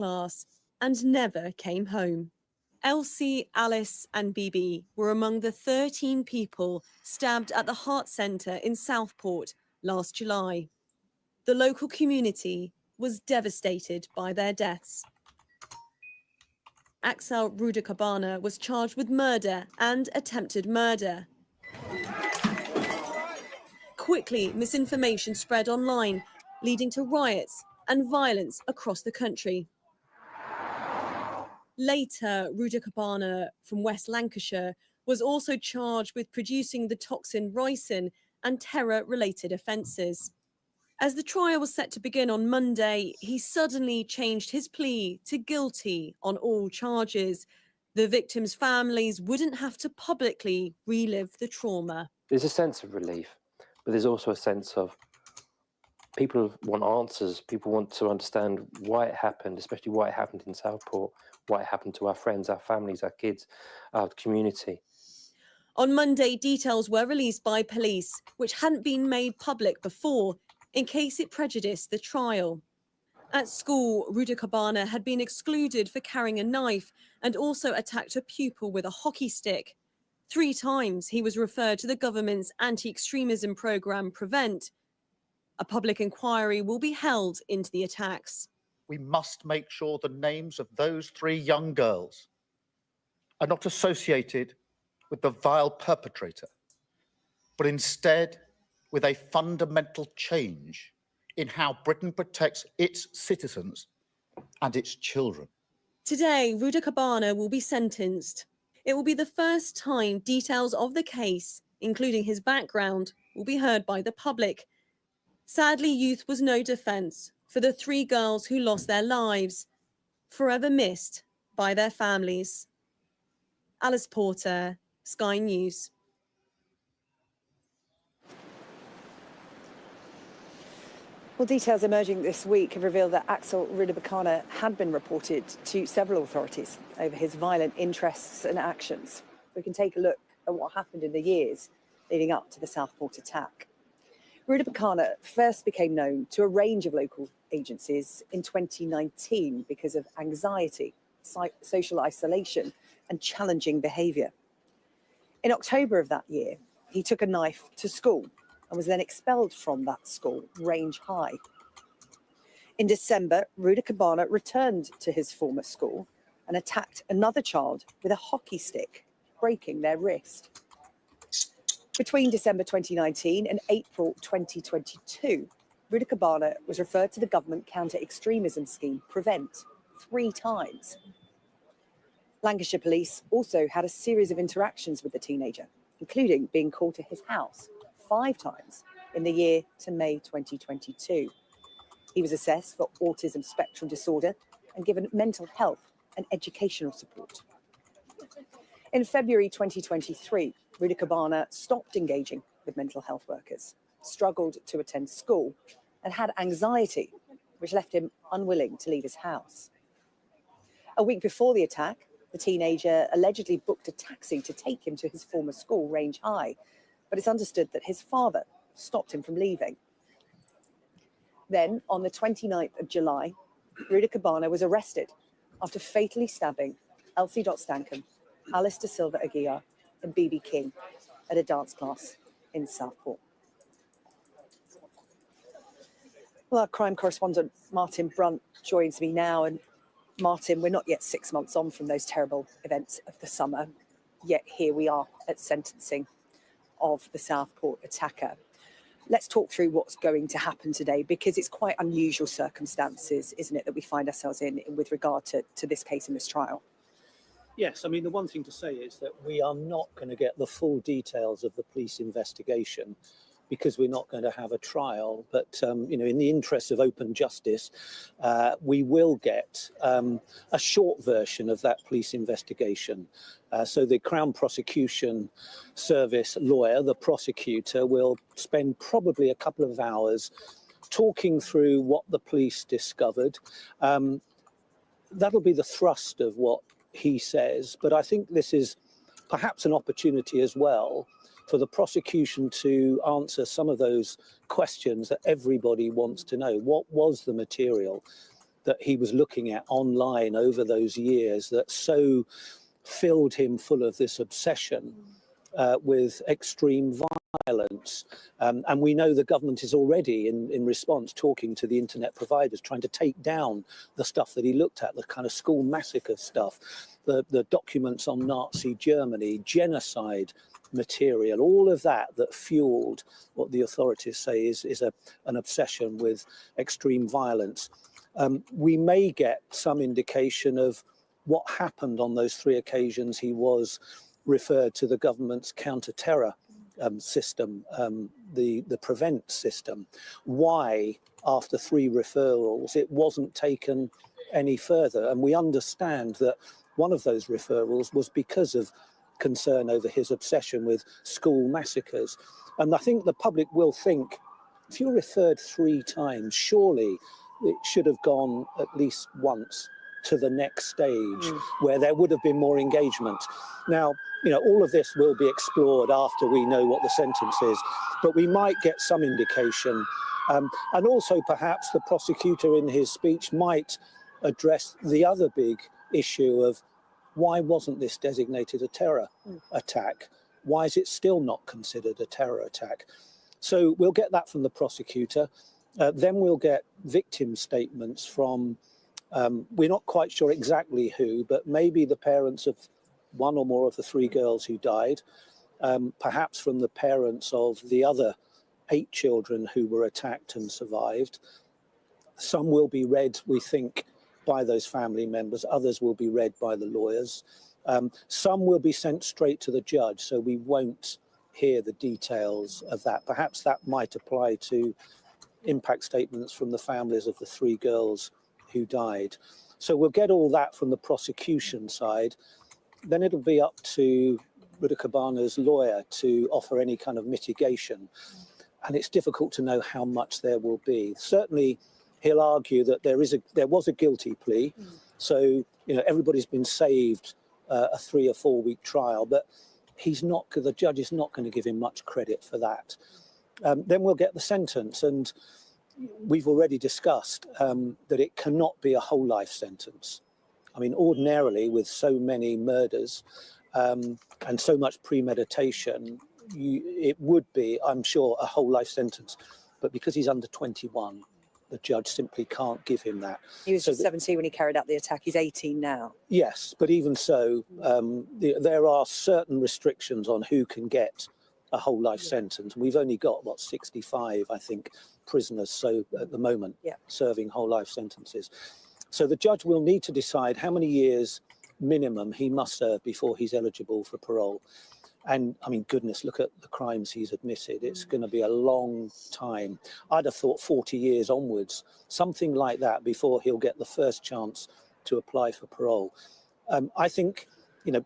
class and never came home. Elsie, Alice and Bibi were among the 13 people stabbed at the Heart Centre in Southport last July. The local community was devastated by their deaths. Axel Rudakubana was charged with murder and attempted murder. Quickly, misinformation spread online, leading to riots and violence across the country. Later, Rudakubana from West Lancashire was also charged with producing the toxin ricin and terror-related offences. As the trial was set to begin on Monday, he suddenly changed his plea to guilty on all charges. The victims' families wouldn't have to publicly relive the trauma. There's a sense of relief, but there's also a sense of people want answers. People want to understand why it happened, especially why it happened in Southport, why it happened to our friends, our families, our kids, our community. On Monday, details were released by police, which hadn't been made public before, in case it prejudiced the trial. At school, Rudakubana had been excluded for carrying a knife and also attacked a pupil with a hockey stick. 3 times he was referred to the government's anti-extremism programme Prevent. A public inquiry will be held into the attacks. We must make sure the names of those 3 young girls are not associated with the vile perpetrator, but instead with a fundamental change in how Britain protects its citizens and its children. Today, Rudakubana will be sentenced. It will be the first time details of the case, including his background, will be heard by the public. Sadly, youth was no defence for the 3 girls who lost their lives, forever missed by their families. Alice Porter, Sky News. Well, details emerging this week have revealed that Axel Rudakuna had been reported to several authorities over his violent interests and actions. We can take a look at what happened in the years leading up to the Southport attack. Rudakubana first became known to a range of local agencies in 2019 because of anxiety, social isolation and challenging behaviour. In October of that year, he took a knife to school and was then expelled from that school, Range High. In December, Rudakubana returned to his former school and attacked another child with a hockey stick, breaking their wrist. Between December 2019 and April 2022, Rudakubana was referred to the government counter-extremism scheme Prevent 3 times. Lancashire Police also had a series of interactions with the teenager, including being called to his house 5 times in the year to May 2022. He was assessed for autism spectrum disorder and given mental health and educational support. In February 2023, Rudakubana stopped engaging with mental health workers, struggled to attend school, and had anxiety, which left him unwilling to leave his house. A week before the attack, the teenager allegedly booked a taxi to take him to his former school, Range High, but it's understood that his father stopped him from leaving. Then, on the 29th of July, Rudakubana was arrested after fatally stabbing Elsie Stankham, Alice de Silva Aguiar and Bibi King at a dance class in Southport. Well, our crime correspondent Martin Brunt joins me now. And Martin, we're not yet 6 months on from those terrible events of the summer, yet here we are at sentencing of the Southport attacker. Let's talk through what's going to happen today, because it's quite unusual circumstances, isn't it, that we find ourselves in with regard to this case and this trial? Yes, I mean, the one thing to say is that we are not going to get the full details of the police investigation because we're not going to have a trial. But, in the interest of open justice, we will get a short version of that police investigation. So the Crown Prosecution Service lawyer, the prosecutor, will spend probably a couple of hours talking through what the police discovered. That'll be the thrust of what he says. But I think this is perhaps an opportunity as well for the prosecution to answer some of those questions that everybody wants to know. What was the material? that he was looking at online over those years that so filled him full of this obsession with extreme violence. And we know the government is already, in response, talking to the internet providers, trying to take down the stuff that he looked at, the kind of school massacre stuff, the documents on Nazi Germany, genocide material, all of that fueled what the authorities say is an obsession with extreme violence. We may get some indication of what happened on those 3 occasions he was referred to the government's counter-terror system, the PREVENT system. Why, after 3 referrals, it wasn't taken any further. And we understand that one of those referrals was because of concern over his obsession with school massacres. And I think the public will think, if you're referred 3 times, surely it should have gone at least once to the next stage where there would have been more engagement. Now, all of this will be explored after we know what the sentence is, but we might get some indication. And also perhaps the prosecutor in his speech might address the other big issue of why wasn't this designated a terror attack? Why is it still not considered a terror attack? So we'll get that from the prosecutor. Then we'll get victim statements from, we're not quite sure exactly who, but maybe the parents of 1 or more of the 3 girls who died, perhaps from the parents of the other 8 children who were attacked and survived. Some will be read, we think, by those family members. Others will be read by the lawyers. Some will be sent straight to the judge, so we won't hear the details of that. Perhaps that might apply to impact statements from the families of the 3 girls who died. So we'll get all that from the prosecution side. Then it'll be up to Rudakubana's lawyer to offer any kind of mitigation. And it's difficult to know how much there will be. Certainly, he'll argue that there was a guilty plea. So, everybody's been saved a 3 or 4 week trial, but the judge is not going to give him much credit for that. Then we'll get the sentence. And we've already discussed that it cannot be a whole life sentence. I mean, ordinarily, with so many murders and so much premeditation, it would be, I'm sure, a whole life sentence. But because he's under 21, the judge simply can't give him that. He was just 17 when he carried out the attack. He's 18 now. Yes, but even so, there are certain restrictions on who can get a whole life sentence. We've only got, 65, I think, prisoners at the moment serving whole life sentences. So the judge will need to decide how many years minimum he must serve before he's eligible for parole. And I mean, goodness, look at the crimes he's admitted. It's going to be a long time. I'd have thought 40 years onwards, something like that, before he'll get the first chance to apply for parole. I think,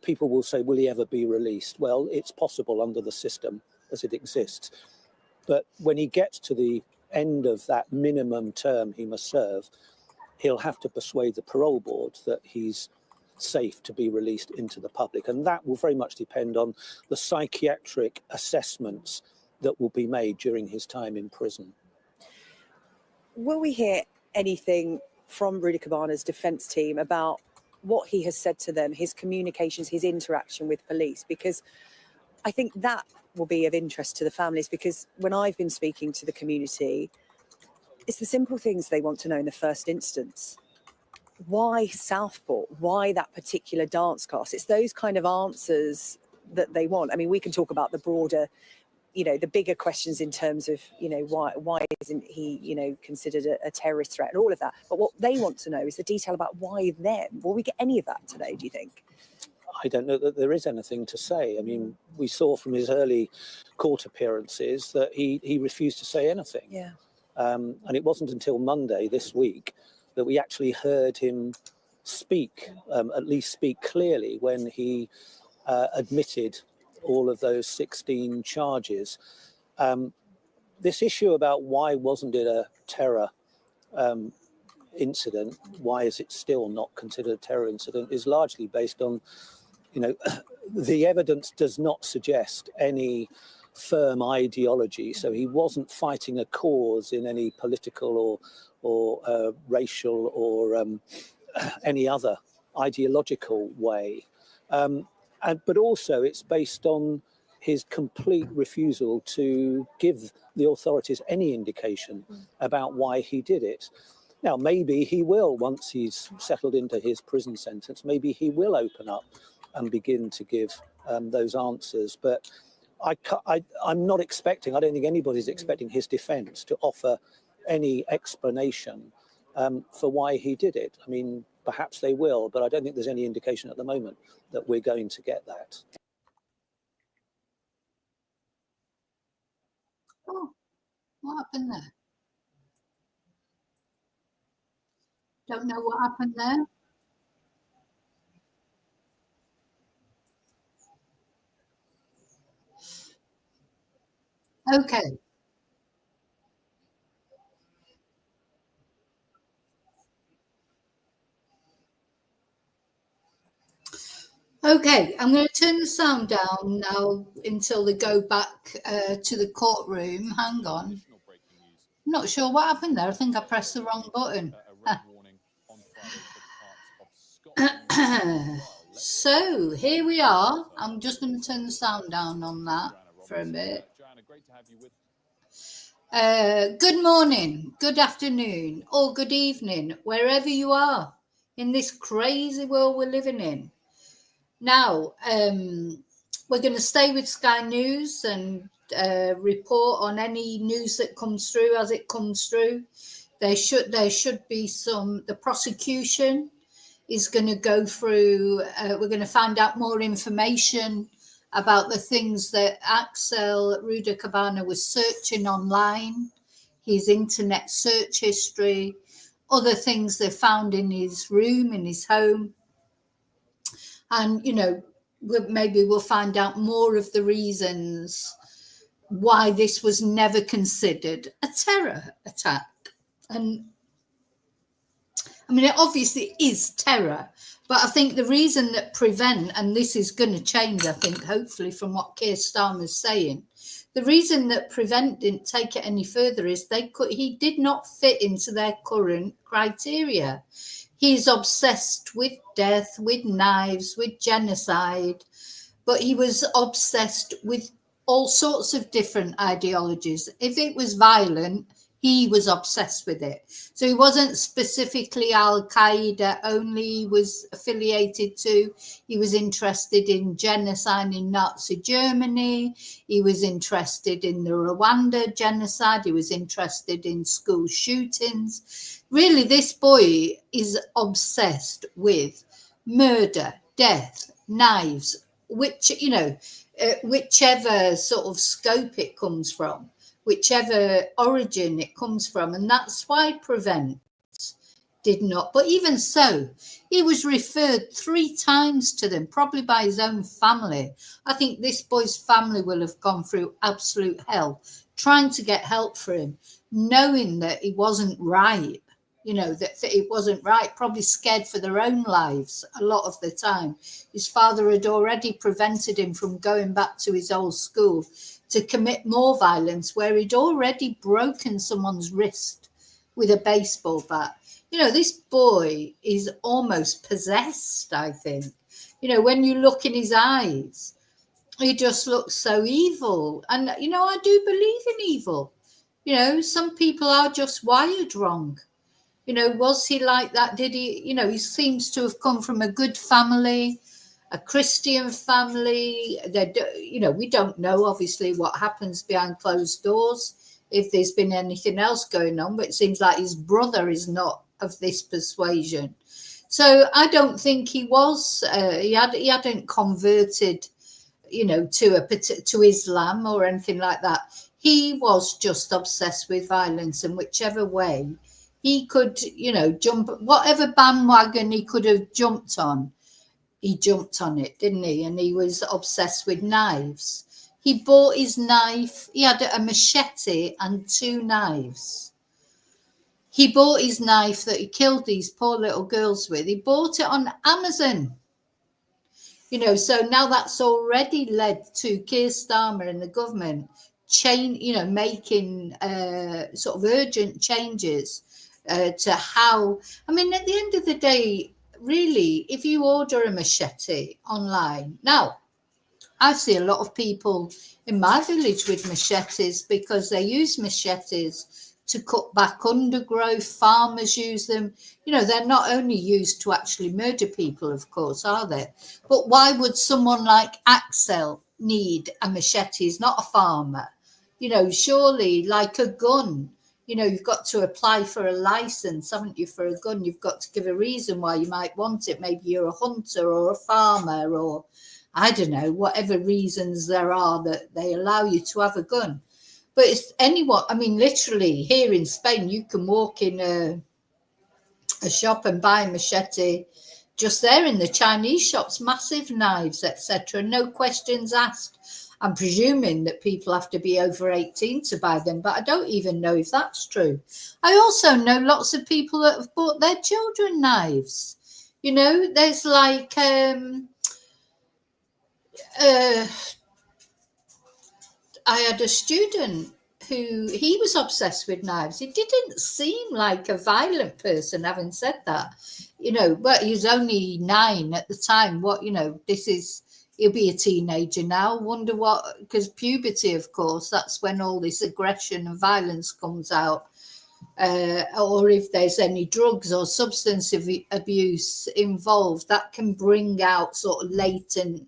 people will say, will he ever be released? Well, it's possible under the system as it exists. But when he gets to the end of that minimum term he must serve, he'll have to persuade the parole board that he's safe to be released into the public. And that will very much depend on the psychiatric assessments that will be made during his time in prison. Will we hear anything from Rudakubana's defence team about what he has said to them, his communications, his interaction with police? Because I think that will be of interest to the families, because when I've been speaking to the community, it's the simple things they want to know in the first instance. Why Southport? Why that particular dance class? It's those kind of answers that they want. I mean, we can talk about the broader, the bigger questions in terms of, why isn't he, considered a terrorist threat and all of that. But what they want to know is the detail about why them. Will we get any of that today, do you think? I don't know that there is anything to say. I mean, we saw from his early court appearances that he refused to say anything. Yeah. And it wasn't until Monday this week that we actually heard him speak, at least speak clearly, when he admitted all of those 16 charges. This issue about why wasn't it a terror incident, why is it still not considered a terror incident, is largely based on, the evidence does not suggest any firm ideology. So he wasn't fighting a cause in any political or racial or any other ideological way. But also it's based on his complete refusal to give the authorities any indication about why he did it. Now, maybe he will, once he's settled into his prison sentence, maybe he will open up and begin to give those answers. But I'm not expecting, I don't think anybody's expecting his defence to offer any explanation for why he did it. I mean, perhaps they will, but I don't think there's any indication at the moment that we're going to get that. Oh, what happened there? Don't know what happened there. Okay. Okay, I'm going to turn the sound down now until they go back to the courtroom. Hang on. I'm not sure what happened there. I think I pressed the wrong button. So here we are. I'm just going to turn the sound down on that for a bit. Good morning, good afternoon, or good evening, wherever you are in this crazy world we're living in. Now, we're going to stay with Sky News and report on any news that comes through as it comes through. There should be some. The prosecution is going to go through. We're going to find out more information about the things that Axel Rudakuna was searching online, his internet search history, other things they found in his room, in his home. And, you know, maybe we'll find out more of the reasons why this was never considered a terror attack. And I mean, it obviously is terror, but I think the reason that Prevent, and this is going to change, I think, hopefully from what Keir Starmer's saying, the reason that Prevent didn't take it any further is he did not fit into their current criteria. He's obsessed with death, with knives, with genocide, but he was obsessed with all sorts of different ideologies. If it was violent, he was obsessed with it. So he wasn't specifically Al-Qaeda only he was affiliated to. He was interested in genocide in Nazi Germany. He was interested in the Rwanda genocide. He was interested in school shootings. Really, this boy is obsessed with murder, death, knives, which, you know, whichever sort of scope it comes from, whichever origin it comes from. And that's why Prevent did not. But even so, he was referred 3 times to them, probably by his own family. I think this boy's family will have gone through absolute hell trying to get help for him, knowing that he wasn't right. You know, that it wasn't right, probably scared for their own lives a lot of the time. His father had already prevented him from going back to his old school to commit more violence, where he'd already broken someone's wrist with a baseball bat. You know, this boy is almost possessed, I think. You know, when you look in his eyes, he just looks so evil. And, you know, I do believe in evil. You know, some people are just wired wrong. You know, was he like that? Did he, you know, he seems to have come from a good family, a Christian family. You know, we don't know, obviously, what happens behind closed doors, if there's been anything else going on, but it seems like his brother is not of this persuasion. So I don't think he was, he hadn't converted, you know, to Islam or anything like that. He was just obsessed with violence, and whichever way he could, you know, jump, whatever bandwagon he could have jumped on, he jumped on it, didn't he? And he was obsessed with knives. He bought his knife. He had a machete and 2 knives. He bought his knife that he killed these poor little girls with. He bought it on Amazon. You know, so now that's already led to Keir Starmer and the government making sort of urgent changes to how, I mean, at the end of the day, really, if you order a machete online, now, I see a lot of people in my village with machetes because they use machetes to cut back undergrowth. Farmers use them. You know, they're not only used to actually murder people, of course, are they? But why would someone like Axel need a machete? He's not a farmer. You know, surely like a gun, you know, you've got to apply for a license, haven't you, for a gun? You've got to give a reason why you might want it. Maybe you're a hunter or a farmer, or I don't know, whatever reasons there are that they allow you to have a gun. But it's anyone, I mean, literally here in Spain, you can walk in a shop and buy a machete just there in the Chinese shops, massive knives, etc. No questions asked. I'm presuming that people have to be over 18 to buy them, but I don't even know if that's true. I also know lots of people that have bought their children knives. You know, there's like I had a student who he was obsessed with knives. He didn't seem like a violent person, having said that, you know, but he was only 9 at the time. What, you know, he'll be a teenager now. Wonder what, because puberty, of course, that's when all this aggression and violence comes out. Or if there's any drugs or substance abuse involved, that can bring out sort of latent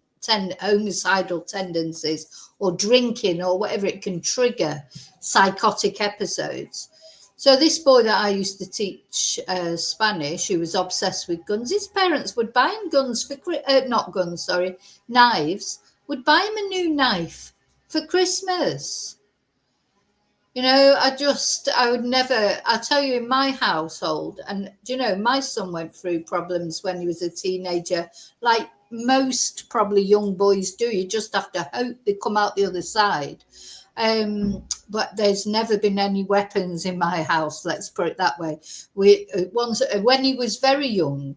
homicidal tendencies, or drinking or whatever. It can trigger psychotic episodes. So this boy that I used to teach Spanish, who was obsessed with guns, his parents would buy him knives, would buy him a new knife for Christmas. You know, I tell you, in my household, and you know, my son went through problems when he was a teenager, like most probably young boys do. You just have to hope they come out the other side. But there's never been any weapons in my house, let's put it that way. When he was very young,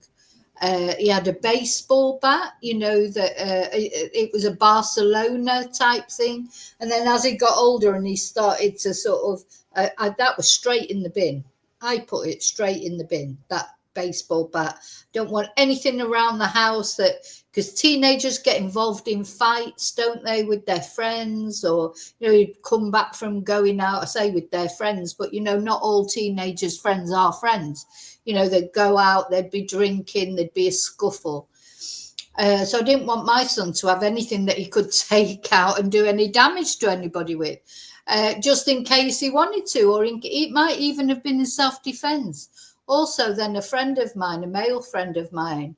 he had a baseball bat, you know, that it was a Barcelona type thing. And then as he got older and he started to sort of, that was straight in the bin. I put it straight in the bin, that baseball bat. Don't want anything around the house because teenagers get involved in fights, don't they, with their friends, or, you know, you'd come back from going out, I say with their friends, but, you know, not all teenagers' friends are friends. You know, they'd go out, they'd be drinking, there'd be a scuffle. So I didn't want my son to have anything that he could take out and do any damage to anybody with, just in case he wanted to, or it might even have been in self-defense. Also, then a friend of mine, a male friend of mine,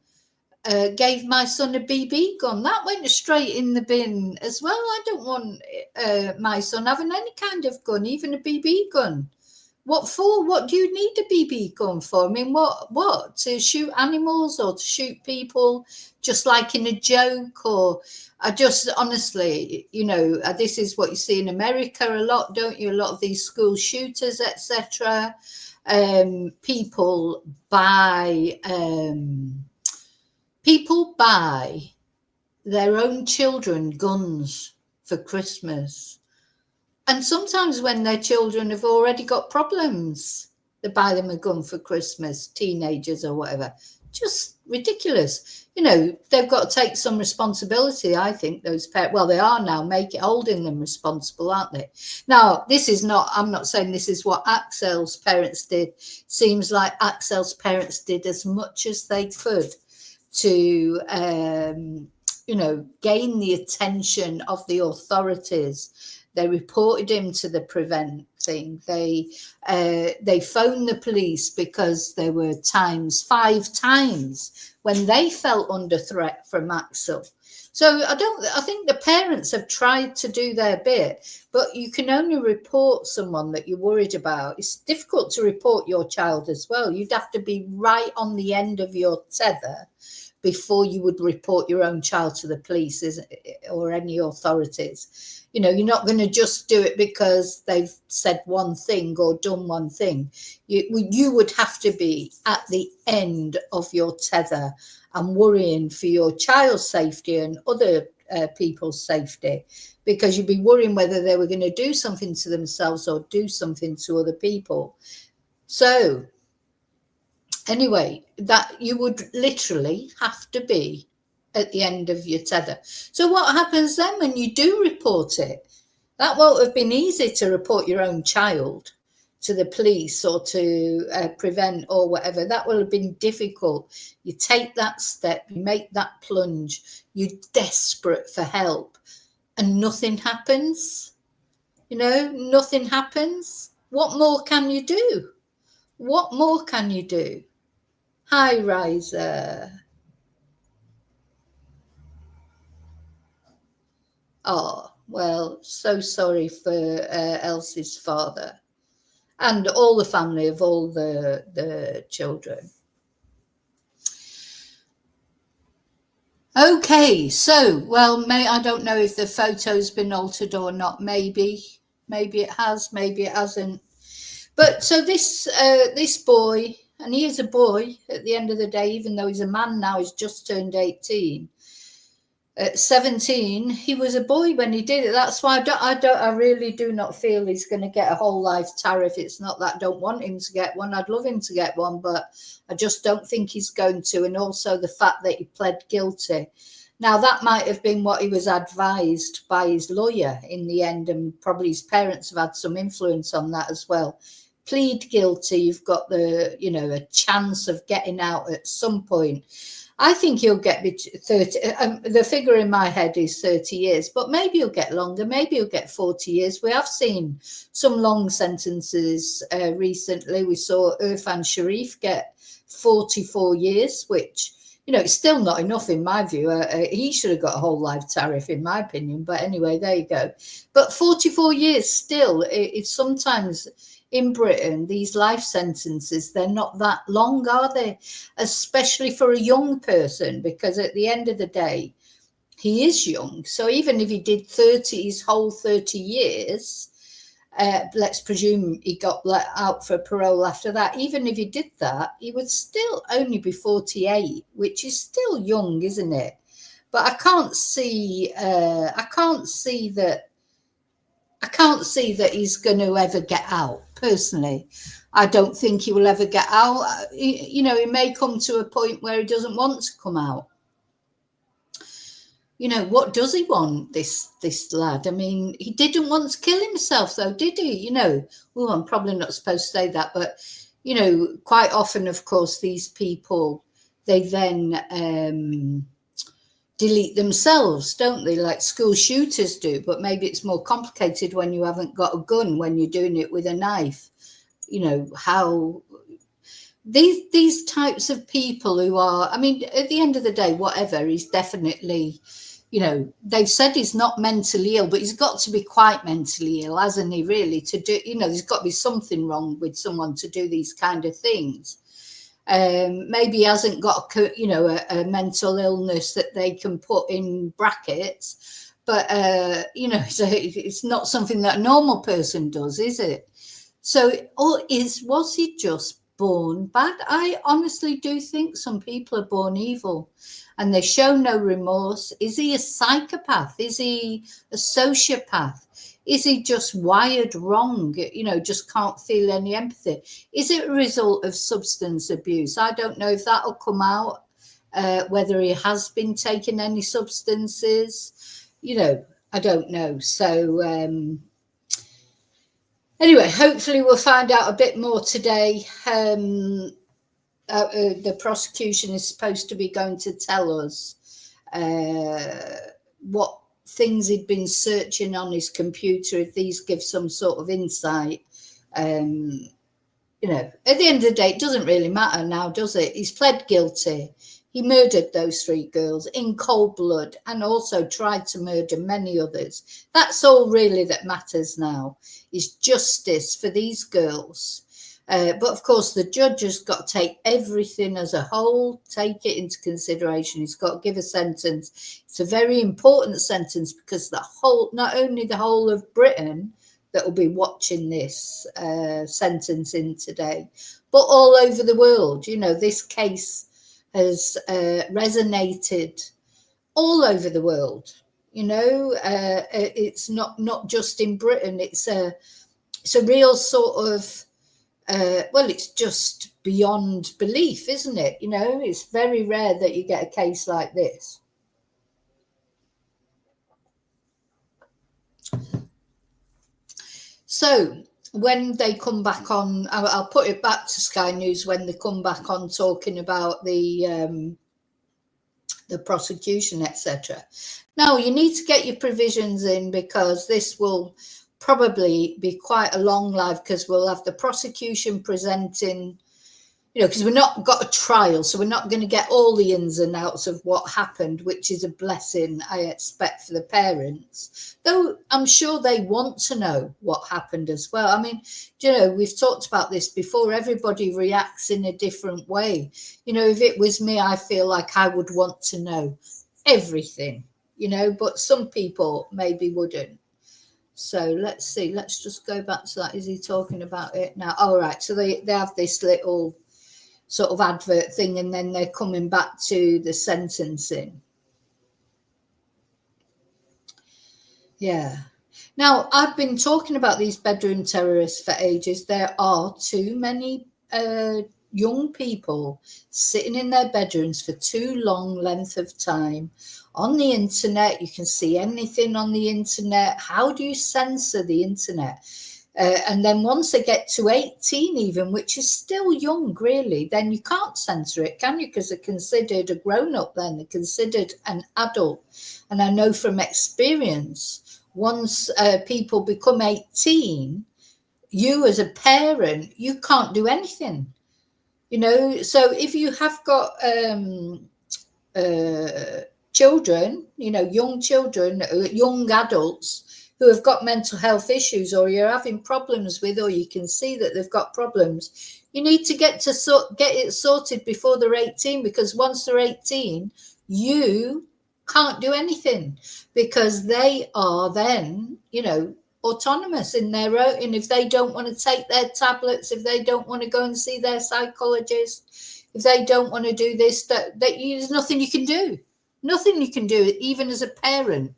gave my son a BB gun. That went straight in the bin as well. I don't want my son having any kind of gun, even a BB gun. What for? What do you need a BB gun for? I mean, what? To shoot animals or to shoot people, just like in a joke? Or I just, honestly, you know, this is what you see in America a lot, don't you? A lot of these school shooters, etc. People buy their own children guns for Christmas. And sometimes when their children have already got problems, they buy them a gun for Christmas, teenagers or whatever. Just ridiculous. You know, they've got to take some responsibility, I think, those parents. Well, they are now holding them responsible, aren't they? Now, I'm not saying this is what Axel's parents did. Seems like Axel's parents did as much as they could to, you know, gain the attention of the authorities. They reported him to the Prevent thing. They phoned the police because there were 5 times when they felt under threat from Axel. So I think the parents have tried to do their bit, but you can only report someone that you're worried about. It's difficult to report your child as well. You'd have to be right on the end of your tether before you would report your own child to the police or any authorities. You know, you're not going to just do it because they've said one thing or done one thing. You would have to be at the end of your tether and worrying for your child's safety and other people's safety, because you'd be worrying whether they were going to do something to themselves or do something to other people. So anyway, that you would literally have to be at the end of your tether. So what happens then when you do report it? That won't have been easy to report your own child to the police or to prevent or whatever. That will have been difficult. You take that step, you make that plunge, you're desperate for help, and nothing happens. You know, nothing happens. What more can you do? What more can you do? Hi, Riser. Oh, well, so sorry for Elsie's father and all the family of all the children. Okay, so, well, I don't know if the photo's been altered or not. Maybe it has, maybe it hasn't. But so this boy, and he is a boy at the end of the day, even though he's a man now, he's just turned 18. At 17, he was a boy when he did it. That's why I really do not feel he's going to get a whole life tariff. It's not that I don't want him to get one. I'd love him to get one, but I just don't think he's going to. And also the fact that he pled guilty. Now, that might have been what he was advised by his lawyer in the end, and probably his parents have had some influence on that as well. Plead guilty, you've got a chance of getting out at some point. I think he'll get 30. The figure in my head is 30 years, but maybe he'll get longer. Maybe he'll get 40 years. We have seen some long sentences recently. We saw Irfan Sharif get 44 years, which, it's still not enough in my view. He should have got a whole life tariff, in my opinion. But anyway, there you go. But 44 years still, it's sometimes... In Britain, these life sentences, they're not that long, are they? Especially for a young person, because at the end of the day, he is young. So even if he did his whole 30 years, let's presume he got let out for parole after that. Even if he did that, he would still only be 48, which is still young, isn't it? But I can't see that he's going to ever get out. Personally, I don't think he will ever get out. He may come to a point where he doesn't want to come out. What does he want, this lad? I mean, he didn't want to kill himself, though, did he? I'm probably not supposed to say that, but, quite often, of course, these people, they then delete themselves, don't they, like school shooters do? But maybe it's more complicated when you haven't got a gun, when you're doing it with a knife. How these types of people who are, I mean, at the end of the day, whatever, he's definitely, they've said he's not mentally ill, but he's got to be quite mentally ill, hasn't he, really, to do, there's got to be something wrong with someone to do these kind of things. Maybe he hasn't got a mental illness that they can put in brackets, but it's not something that a normal person does, is it? So, was he just born bad? I honestly do think some people are born evil and they show no remorse. Is he a psychopath? Is he a sociopath? Is he just wired wrong? Just can't feel any empathy? Is it a result of substance abuse? I don't know if that'll come out, whether he has been taking any substances. I don't know. So anyway, hopefully we'll find out a bit more today. The prosecution is supposed to be going to tell us what things he'd been searching on his computer, if these give some sort of insight. At the end of the day, it doesn't really matter now, does it? He's pled guilty. He murdered those 3 girls in cold blood and also tried to murder many others. That's all really that matters now, is justice for these girls. But of course, the judge has got to take everything as a whole, take it into consideration. He's got to give a sentence. It's a very important sentence because not only the whole of Britain that will be watching this sentencing today, but all over the world. You know, this case has resonated all over the world. You know, it's not just in Britain. It's a real sort of well, it's just beyond belief, isn't it? You know, it's very rare that you get a case like this. So when they come back on, I'll put it back to Sky News when they come back on talking about the prosecution, etc. Now, you need to get your provisions in because this will probably be quite a long live because we'll have the prosecution presenting, you know, because we've not got a trial, so we're not going to get all the ins and outs of what happened, which is a blessing, I expect, for the parents, though I'm sure they want to know what happened as well. I mean, you know, we've talked about this before. Everybody reacts in a different way. You know, if it was me, I feel like I would want to know everything, you know, but some people maybe wouldn't. So let's see, let's just go back to that. Is he talking about it now? All right, so they have this little sort of advert thing and then they're coming back to the sentencing. Yeah. Now, I've been talking about these bedroom terrorists for ages. There are too many young people sitting in their bedrooms for too long length of time. On the internet, you can see anything on the internet. How do you censor the internet? And then once they get to 18 even, which is still young really, then you can't censor it, can you? Because they're considered a grown-up then, they're considered an adult. And I know from experience, once people become 18, you as a parent, you can't do anything. You know, so if you have got children, you know, young children, young adults who have got mental health issues or you're having problems with, or you can see that they've got problems, you need to get it sorted before they're 18, because once they're 18, you can't do anything because they are then, you know, autonomous in their own. And if they don't want to take their tablets, if they don't want to go and see their psychologist, if they don't want to do this, there's nothing you can do. Nothing you can do, even as a parent,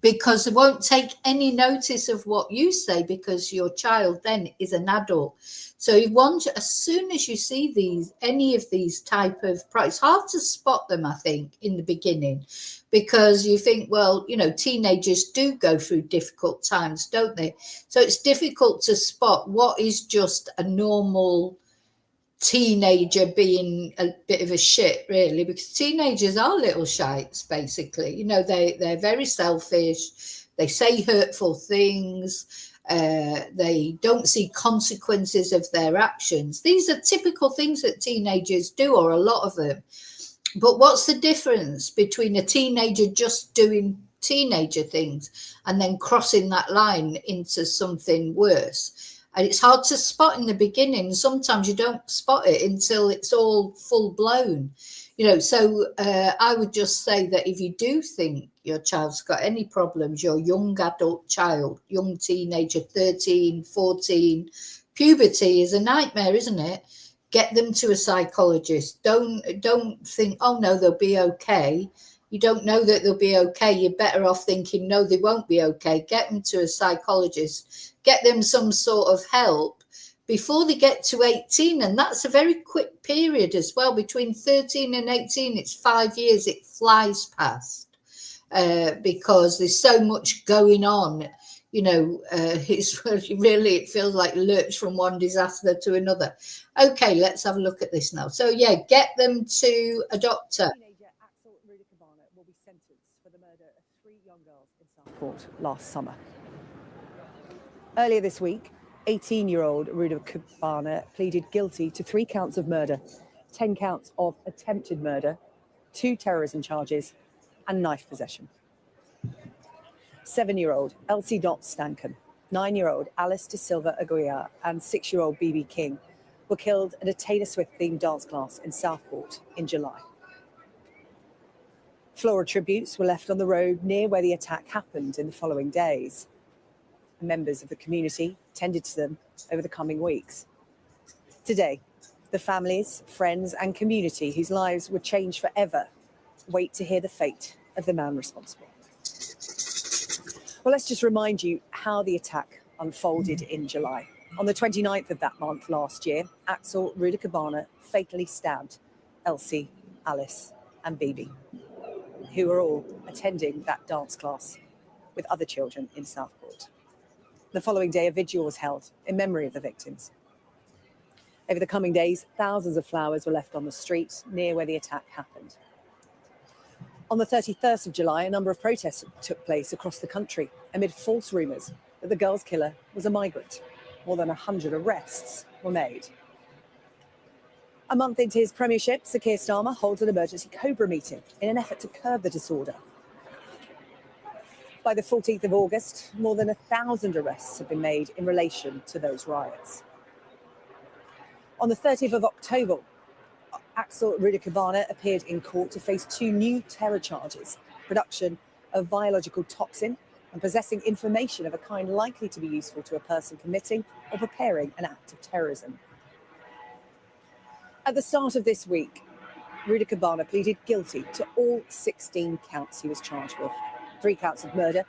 because they won't take any notice of what you say because your child then is an adult. So you want, as soon as you see any of these type of, it's hard to spot them, I think, in the beginning, because you think, well, you know, teenagers do go through difficult times, don't they? So it's difficult to spot what is just a normal teenager being a bit of a shit, really, because teenagers are little shites, basically. You know, they're very selfish, they say hurtful things, they don't see consequences of their actions. These are typical things that teenagers do, or a lot of them. But what's the difference between a teenager just doing teenager things and then crossing that line into something worse? And it's hard to spot in the beginning. Sometimes you don't spot it until it's all full blown, you know. So I would just say that if you do think your child's got any problems, your young adult child, young teenager, 13, 14, puberty is a nightmare, isn't it? Get them to a psychologist. Don't think, oh no, they'll be okay. You don't know that they'll be okay. You're better off thinking, no, they won't be okay. Get them to a psychologist. Get them some sort of help before they get to 18. And that's a very quick period as well. Between 13 and 18, it's 5 years. It flies past because there's so much going on. You know, it's really, it feels like lurch from one disaster to another. Okay, let's have a look at this now. So, yeah, get them to a doctor. Teenager Axel Rudakuna will be sentenced for the murder of 3 young girls in Southport last summer. Earlier this week, 18-year-old Rudakubana pleaded guilty to 3 counts of murder, 10 counts of attempted murder, 2 terrorism charges, and knife possession. 7-year-old Elsie Dot Stanken, 9-year-old Alice De Silva Aguiar, and 6-year-old BB King were killed at a Taylor Swift-themed dance class in Southport in July. Floral tributes were left on the road near where the attack happened in the following days. Members of the community tended to them over the coming weeks. Today, the families, friends and community whose lives were changed forever wait to hear the fate of the man responsible. Well, let's just remind you how the attack unfolded in July. On the 29th of that month last year, Axel Rudakuna fatally stabbed Elsie, Alice and Bibi, who were all attending that dance class with other children in Southport. The following day, a vigil was held in memory of the victims. Over the coming days, thousands of flowers were left on the street near where the attack happened. On the 31st of July, a number of protests took place across the country amid false rumours that the girl's killer was a migrant. More than 100 arrests were made. A month into his premiership, Sir Keir Starmer holds an emergency Cobra meeting in an effort to curb the disorder. By the 14th of August, more than 1,000 arrests have been made in relation to those riots. On the 30th of October, Axel Rudakubana appeared in court to face 2 new terror charges: production of biological toxin and possessing information of a kind likely to be useful to a person committing or preparing an act of terrorism. At the start of this week, Rudakubana pleaded guilty to all 16 counts he was charged with: 3 counts of murder,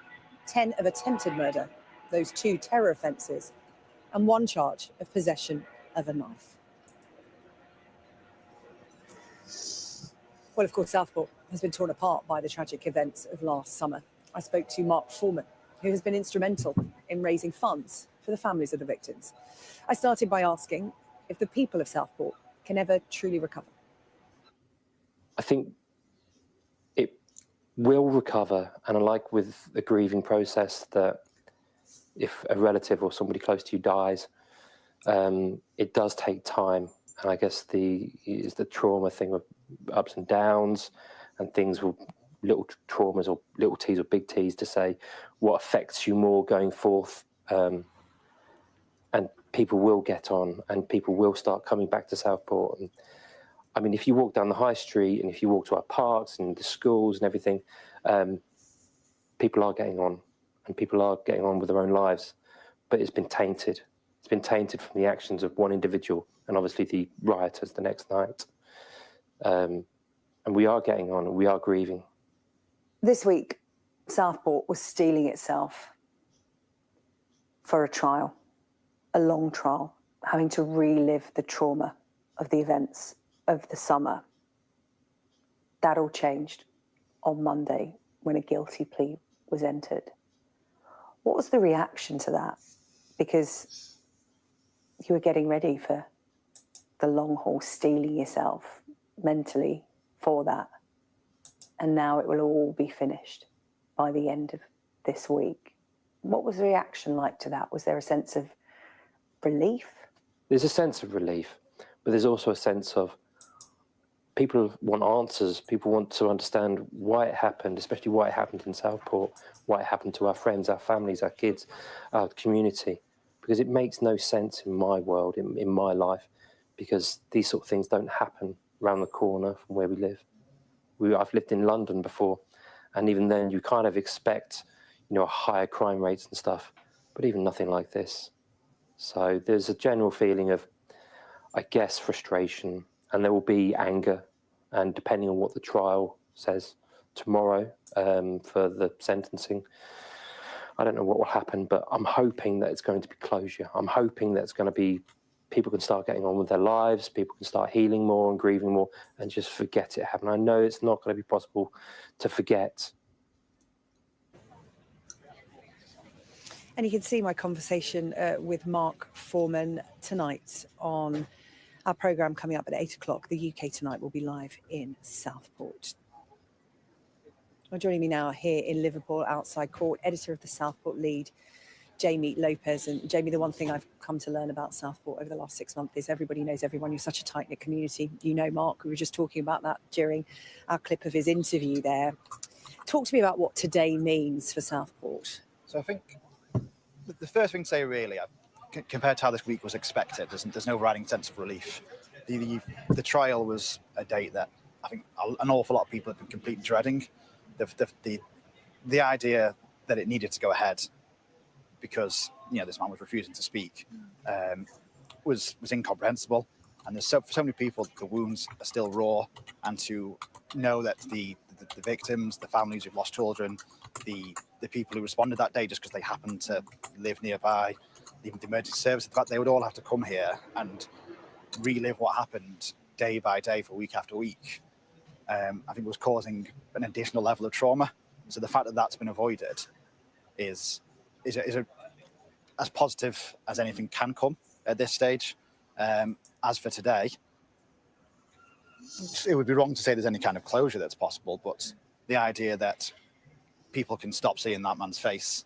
10 of attempted murder, those 2 terror offences, and 1 charge of possession of a knife. Well, of course, Southport has been torn apart by the tragic events of last summer. I spoke to Mark Foreman, who has been instrumental in raising funds for the families of the victims. I started by asking if the people of Southport can ever truly recover. I think it will recover, and unlike with the grieving process, that if a relative or somebody close to you dies, it does take time. And I guess the trauma thing of ups and downs, and things will, little traumas or little T's or big T's, to say what affects you more going forth. And people will get on, and people will start coming back to Southport. And I mean, if you walk down the high street and if you walk to our parks and the schools and everything, people are getting on, and people are getting on with their own lives. But it's been tainted. It's been tainted from the actions of one individual and obviously the rioters the next night. And we are getting on, and we are grieving. This week, Southport was steeling itself for a trial, a long trial, having to relive the trauma of the events of the summer. That all changed on Monday when a guilty plea was entered. What was the reaction to that? Because you were getting ready for the long haul, steeling yourself mentally for that. And now it will all be finished by the end of this week. What was the reaction like to that? Was there a sense of relief? There's a sense of relief, but there's also a sense of people want answers. People want to understand why it happened, especially why it happened in Southport, why it happened to our friends, our families, our kids, our community. Because it makes no sense in my world, in my life, because these sort of things don't happen around the corner from where we live. I've lived in London before, and even then you kind of expect, higher crime rates and stuff, but even nothing like this. So there's a general feeling of, I guess, frustration, and there will be anger, and depending on what the trial says tomorrow for the sentencing, I don't know what will happen, but I'm hoping that it's going to be closure. I'm hoping that it's going to be, people can start getting on with their lives, people can start healing more and grieving more, and just forget it happened. I know it's not going to be possible to forget. And you can see my conversation with Mark Foreman tonight on our programme coming up at 8 o'clock. The UK Tonight will be live in Southport. Well, joining me now here in Liverpool, outside court, editor of the Southport Lead, Jamie Lopez. And Jamie, the one thing I've come to learn about Southport over the last 6 months is everybody knows everyone. You're such a tight-knit community. You know Mark, we were just talking about that during our clip of his interview there. Talk to me about what today means for Southport. So I think the first thing to say, really, I've compared to how this week was expected, there's no overriding sense of relief. The trial was a date that I think an awful lot of people have been completely dreading. The idea that it needed to go ahead because this man was refusing to speak was incomprehensible. And there's for so many people, the wounds are still raw, and to know that the victims, the families who've lost children, the people who responded that day just because they happened to live nearby, even the emergency service, the fact they would all have to come here and relive what happened day by day for week after week, I think was causing an additional level of trauma. So the fact that that's been avoided is as positive as anything can come at this stage. As for today, it would be wrong to say there's any kind of closure that's possible, but the idea that people can stop seeing that man's face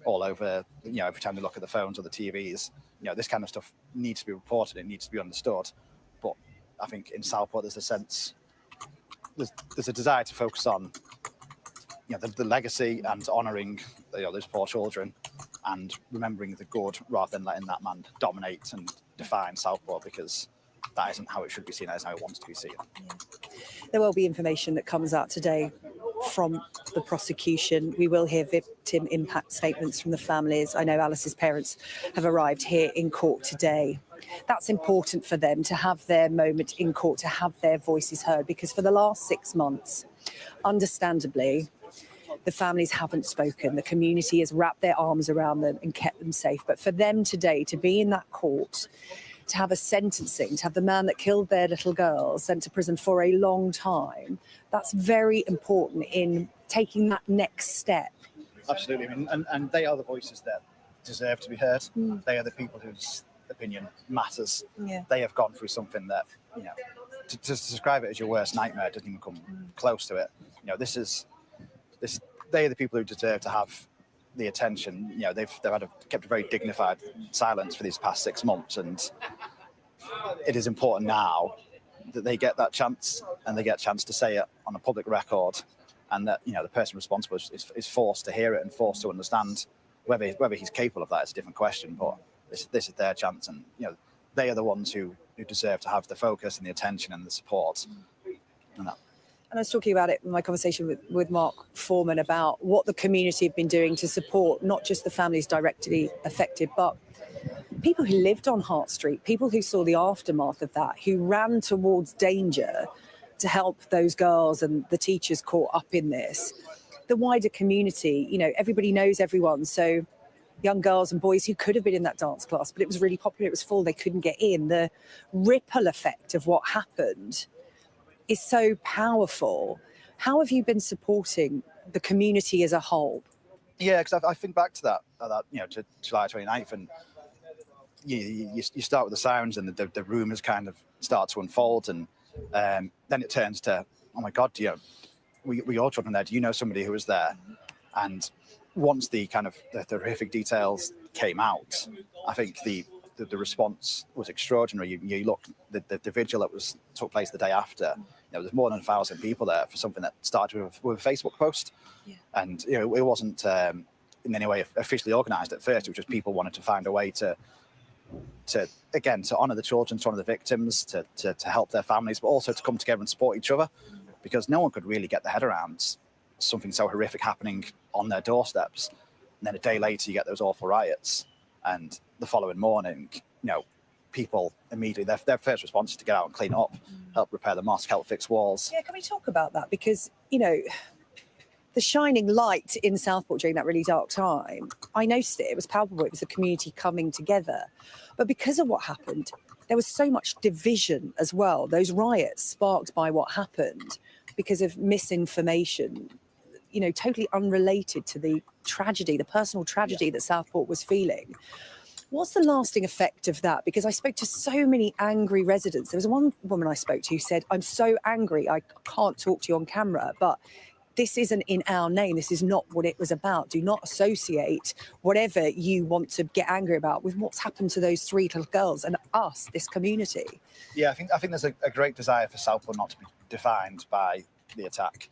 all over, every time they look at the phones or the TVs, this kind of stuff needs to be reported, it needs to be understood. But I think in Southport there's a sense, there's a desire to focus on the legacy and honouring those poor children and remembering the good rather than letting that man dominate and define Southport, because that isn't how it should be seen, that isn't how it wants to be seen. Yeah. There will be information that comes out today from the prosecution. We will hear victim impact statements from the families. I know Alice's parents have arrived here in court today. That's important for them to have their moment in court, to have their voices heard, because for the last 6 months, understandably, the families haven't spoken. The community has wrapped their arms around them and kept them safe. But for them today to be in that court, to have a sentencing, to have the man that killed their little girl sent to prison for a long time, that's very important in taking that next step. Absolutely. I mean, and they are the voices that deserve to be heard. They are the people whose opinion matters. Yeah. They have gone through something that, to describe it as your worst nightmare doesn't even come close to it. They are the people who deserve to have the attention. They've kept a very dignified silence for these past 6 months, and it is important now that they get that chance, and they get a chance to say it on a public record, and that the person responsible is forced to hear it and forced to understand. Whether he's capable of that is a different question, but this is their chance, and they are the ones who deserve to have the focus and the attention and the support. And I was talking about it in my conversation with Mark Foreman about what the community have been doing to support not just the families directly affected, but people who lived on Hart Street, people who saw the aftermath of that, who ran towards danger to help those girls and the teachers caught up in this. The wider community, everybody knows everyone. So young girls and boys who could have been in that dance class, but it was really popular, it was full, they couldn't get in. The ripple effect of what happened is so powerful. How have you been supporting the community as a whole? Yeah, because I think back to that to July 29th, and you start with the sounds, and the rumours kind of start to unfold, and then it turns to, oh my God, were your children there? Do you know somebody who was there? And once the horrific details came out, I think the response was extraordinary. You look, the vigil that took place the day after, there's more than 1,000 people there for something that started with a Facebook post. Yeah. And it wasn't in any way officially organised at first. It was just people wanted to find a way to honour the children, to honour the victims, to help their families, but also to come together and support each other, because no one could really get their head around something so horrific happening on their doorsteps. And then a day later, you get those awful riots. And the following morning, people immediately, their first response is to get out and clean up, help repair the mosque, help fix walls. Yeah, can we talk about that? Because, the shining light in Southport during that really dark time, I noticed it was palpable. It was the community coming together. But because of what happened, there was so much division as well. Those riots sparked by what happened because of misinformation, totally unrelated to the tragedy, the personal tragedy that Southport was feeling. What's the lasting effect of that? Because I spoke to so many angry residents. There was one woman I spoke to who said, I'm so angry, I can't talk to you on camera, but this isn't in our name. This is not what it was about. Do not associate whatever you want to get angry about with what's happened to those 3 little girls and us, this community. Yeah, I think there's a great desire for Southport not to be defined by the attack.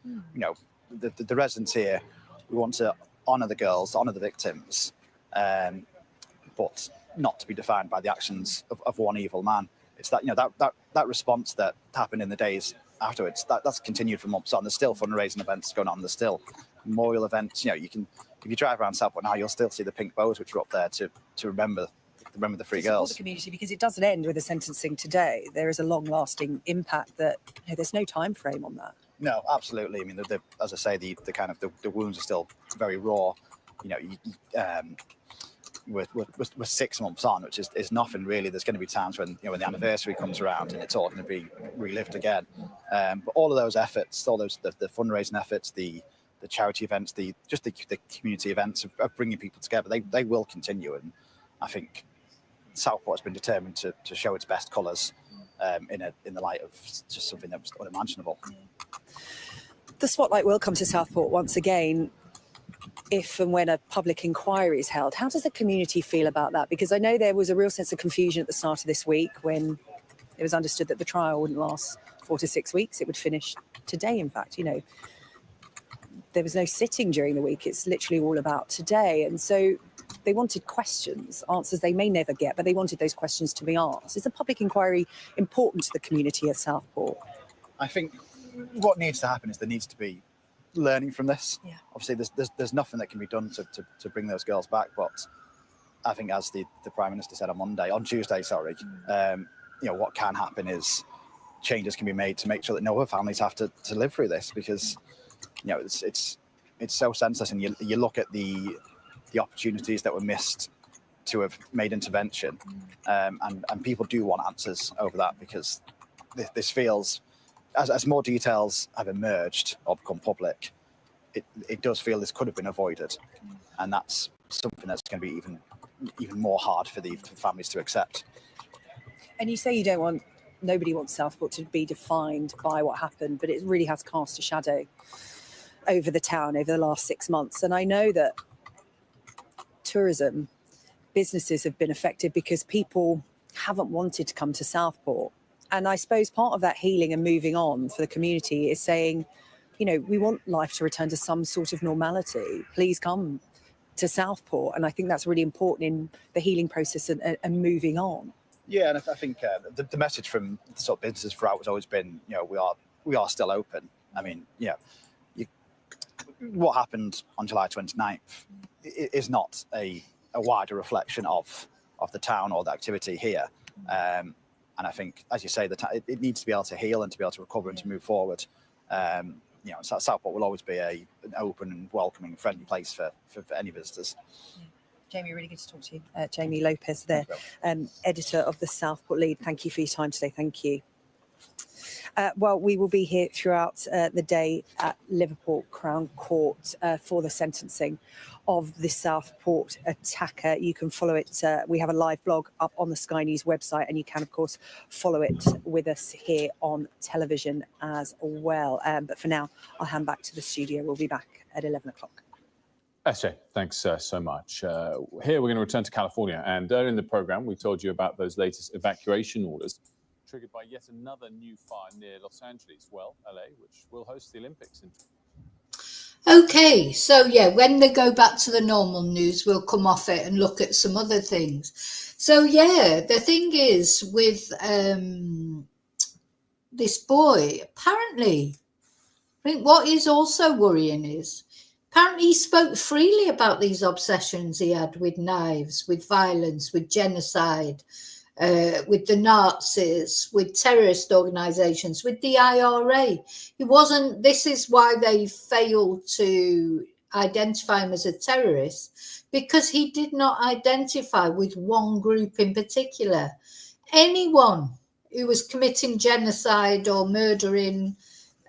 The residents here, we want to honour the girls, honour the victims, but not to be defined by the actions of one evil man. It's that, that response that happened in the days afterwards, that's continued for months on. There's still fundraising events going on. There's still memorial events. You can, if you drive around Southport now, you'll still see the pink bows which are up there to remember the three girls. The community, because it doesn't end with the sentencing today. There is a long-lasting impact that there's no time frame on that. No, absolutely. I mean, as I say, the kind of the wounds are still very raw. We're 6 months on, which is nothing really. There's going to be times when when the anniversary comes around and it's all going to be relived again. But all of those efforts, all those the fundraising efforts, the charity events, the community events of bringing people together, they will continue. And I think Southport has been determined to show its best colours in the light of just something that was unimaginable. The spotlight will come to Southport once again if and when a public inquiry is held. How does the community feel about that? Because I know there was a real sense of confusion at the start of this week when it was understood that the trial wouldn't last 4 to 6 weeks. It would finish today, in fact. There was no sitting during the week. It's literally all about today. And so they wanted questions, answers they may never get, but they wanted those questions to be asked. Is a public inquiry important to the community at Southport? I think what needs to happen is there needs to be learning from this. Yeah. Obviously, there's nothing that can be done to bring those girls back, but I think, as the Prime Minister said on Tuesday, what can happen is changes can be made to make sure that no other families have to live through this, because it's so senseless. And you look at the opportunities that were missed to have made intervention, and people do want answers over that, because this feels, as more details have emerged or become public, it does feel this could have been avoided, and that's something that's going to be even more hard for the families to accept. And you say nobody wants Southport to be defined by what happened, but it really has cast a shadow over the town over the last 6 months. And I know that tourism businesses have been affected because people haven't wanted to come to Southport. And I suppose part of that healing and moving on for the community is saying, we want life to return to some sort of normality. Please come to Southport. And I think that's really important in the healing process and moving on. Yeah, and I think the message from the sort of businesses throughout has always been, we are still open. I mean, what happened on July 29th is not a wider reflection of the town or the activity here. And I think, as you say, it needs to be able to heal and to be able to recover and to move forward. Southport will always be an open and welcoming, friendly place for any visitors. Yeah. Jamie, really good to talk to you. Jamie Lopez there, editor of the Southport Lead. Thank you for your time today. Thank you. Well, we will be here throughout the day at Liverpool Crown Court for the sentencing of the Southport attacker. You can follow it. We have a live blog up on the Sky News website, and you can, of course, follow it with us here on television as well. But for now, I'll hand back to the studio. We'll be back at 11 o'clock. SJ, thanks so much. Here we're going to return to California. And earlier in the programme, we told you about those latest evacuation orders triggered by yet another new fire near Los Angeles, LA, which will host the Olympics. Okay, so when they go back to the normal news, we'll come off it and look at some other things. So the thing is with this boy, apparently, I think what is also worrying is apparently he spoke freely about these obsessions he had with knives, with violence, with genocide, with the Nazis, with terrorist organisations, with the IRA. This is why they failed to identify him as a terrorist, because he did not identify with one group in particular. Anyone who was committing genocide or murdering,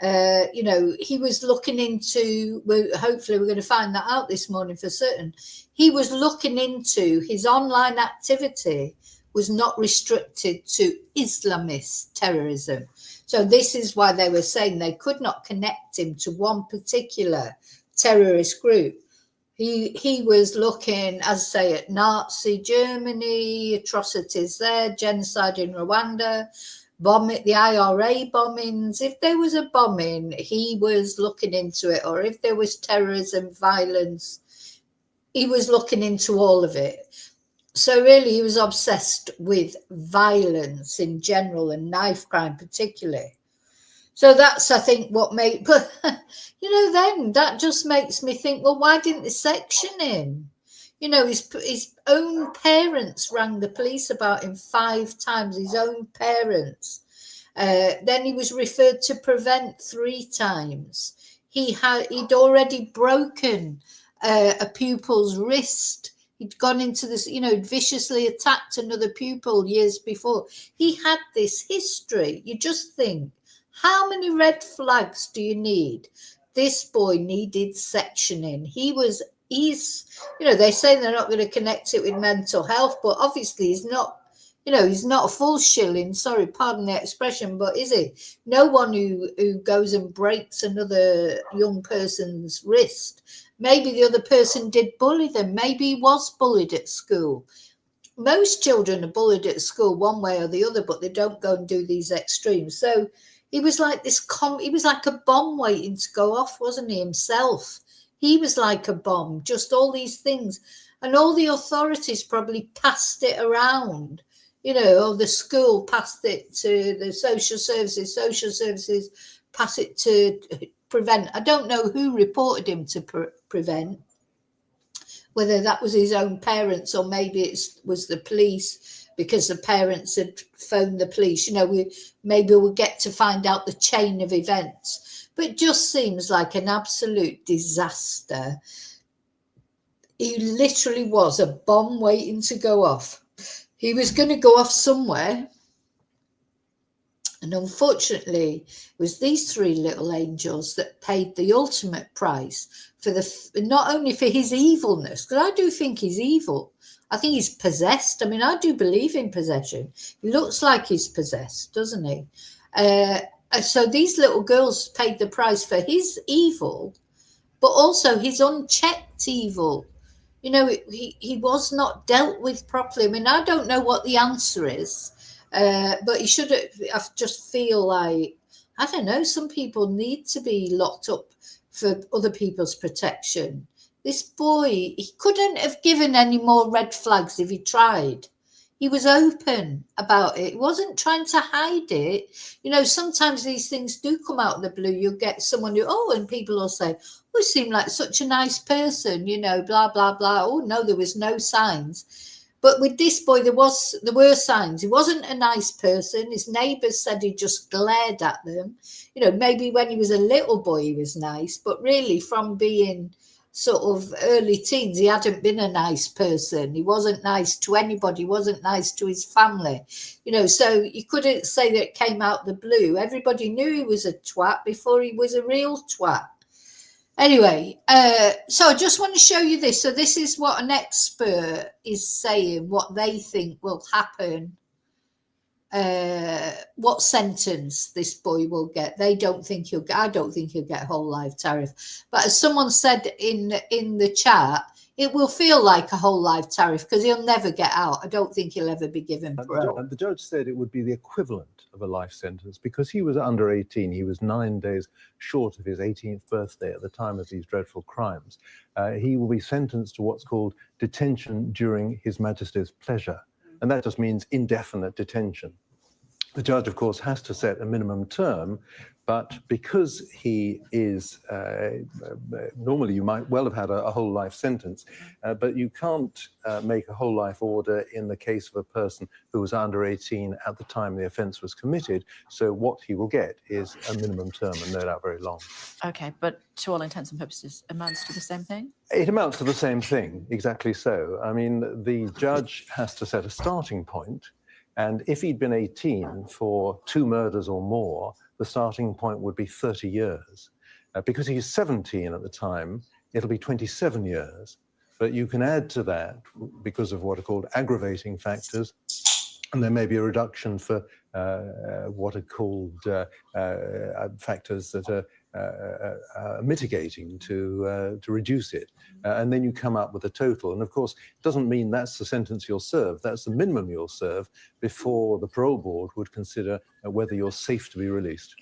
he was looking into, hopefully we're going to find that out this morning for certain, he was looking into his online activity was not restricted to Islamist terrorism. So this is why they were saying they could not connect him to one particular terrorist group. He was looking, as I say, at Nazi Germany, atrocities there, genocide in Rwanda, the IRA bombings. If there was a bombing, he was looking into it, or if there was terrorism, violence, he was looking into all of it. So really, he was obsessed with violence in general and knife crime particularly. So that's, I think, what made, but, then that just makes me think, well, why didn't they section him? His own parents rang the police about him 5 times, his own parents. Then he was referred to Prevent 3 times. He'd already broken a pupil's wrist. He'd gone into this, viciously attacked another pupil years before. He had this history. You just think, how many red flags do you need? This boy needed sectioning. They say they're not going to connect it with mental health, but obviously he's not, he's not a full shilling. Sorry, pardon the expression, but is he? No one who goes and breaks another young person's wrist. Maybe the other person did bully them. Maybe he was bullied at school. Most children are bullied at school one way or the other, but they don't go and do these extremes. So he was like he was like a bomb waiting to go off, wasn't he, himself? He was like a bomb, just all these things. And all the authorities probably passed it around, or the school passed it to the social services pass it to Prevent. I don't know who reported him to Prevent, whether that was his own parents or maybe it was the police, because the parents had phoned the police. Maybe we'll get to find out the chain of events. But it just seems like an absolute disaster. He literally was a bomb waiting to go off. He was going to go off somewhere. And unfortunately, it was these 3 little angels that paid the ultimate price for not only for his evilness, because I do think he's evil. I think he's possessed. I mean, I do believe in possession. He looks like he's possessed, doesn't he? So these little girls paid the price for his evil, but also his unchecked evil. He was not dealt with properly. I mean, I don't know what the answer is. But he should have. I just feel like, I don't know, some people need to be locked up for other people's protection. This boy, he couldn't have given any more red flags if he tried. He was open about it. He wasn't trying to hide it. Sometimes these things do come out of the blue. You'll get someone and people will say, oh, he seemed like such a nice person, blah, blah, blah. Oh, no, there was no signs. But with this boy, there were signs. He wasn't a nice person. His neighbours said he just glared at them. Maybe when he was a little boy, he was nice. But really, from being sort of early teens, he hadn't been a nice person. He wasn't nice to anybody. He wasn't nice to his family. So you couldn't say that it came out the blue. Everybody knew he was a twat before he was a real twat. Anyway, so I just want to show you this. So this is what an expert is saying, what they think will happen, what sentence this boy will get. They don't think I don't think he'll get a whole life tariff. But as someone said in the chat, it will feel like a whole life tariff because he'll never get out. I don't think he'll ever be given parole. The judge said it would be the equivalent of a life sentence because he was under 18. He was 9 days short of his 18th birthday at the time of these dreadful crimes. He will be sentenced to what's called detention during His Majesty's pleasure. And that just means indefinite detention. The judge, of course, has to set a minimum term, but because he is, normally you might well have had a whole life sentence, but you can't make a whole life order in the case of a person who was under 18 at the time the offence was committed. So what he will get is a minimum term and no doubt very long. Okay, but to all intents and purposes, amounts to the same thing? It amounts to the same thing, exactly so. I mean, the judge has to set a starting point. And if he'd been 18 for 2 murders or more, the starting point would be 30 years. Because he's 17 at the time, it'll be 27 years. But you can add to that, because of what are called aggravating factors, and there may be a reduction for what are called factors that are mitigating to reduce it. And then you come up with a total. And of course, it doesn't mean that's the sentence you'll serve. That's the minimum you'll serve before the parole board would consider whether you're safe to be released.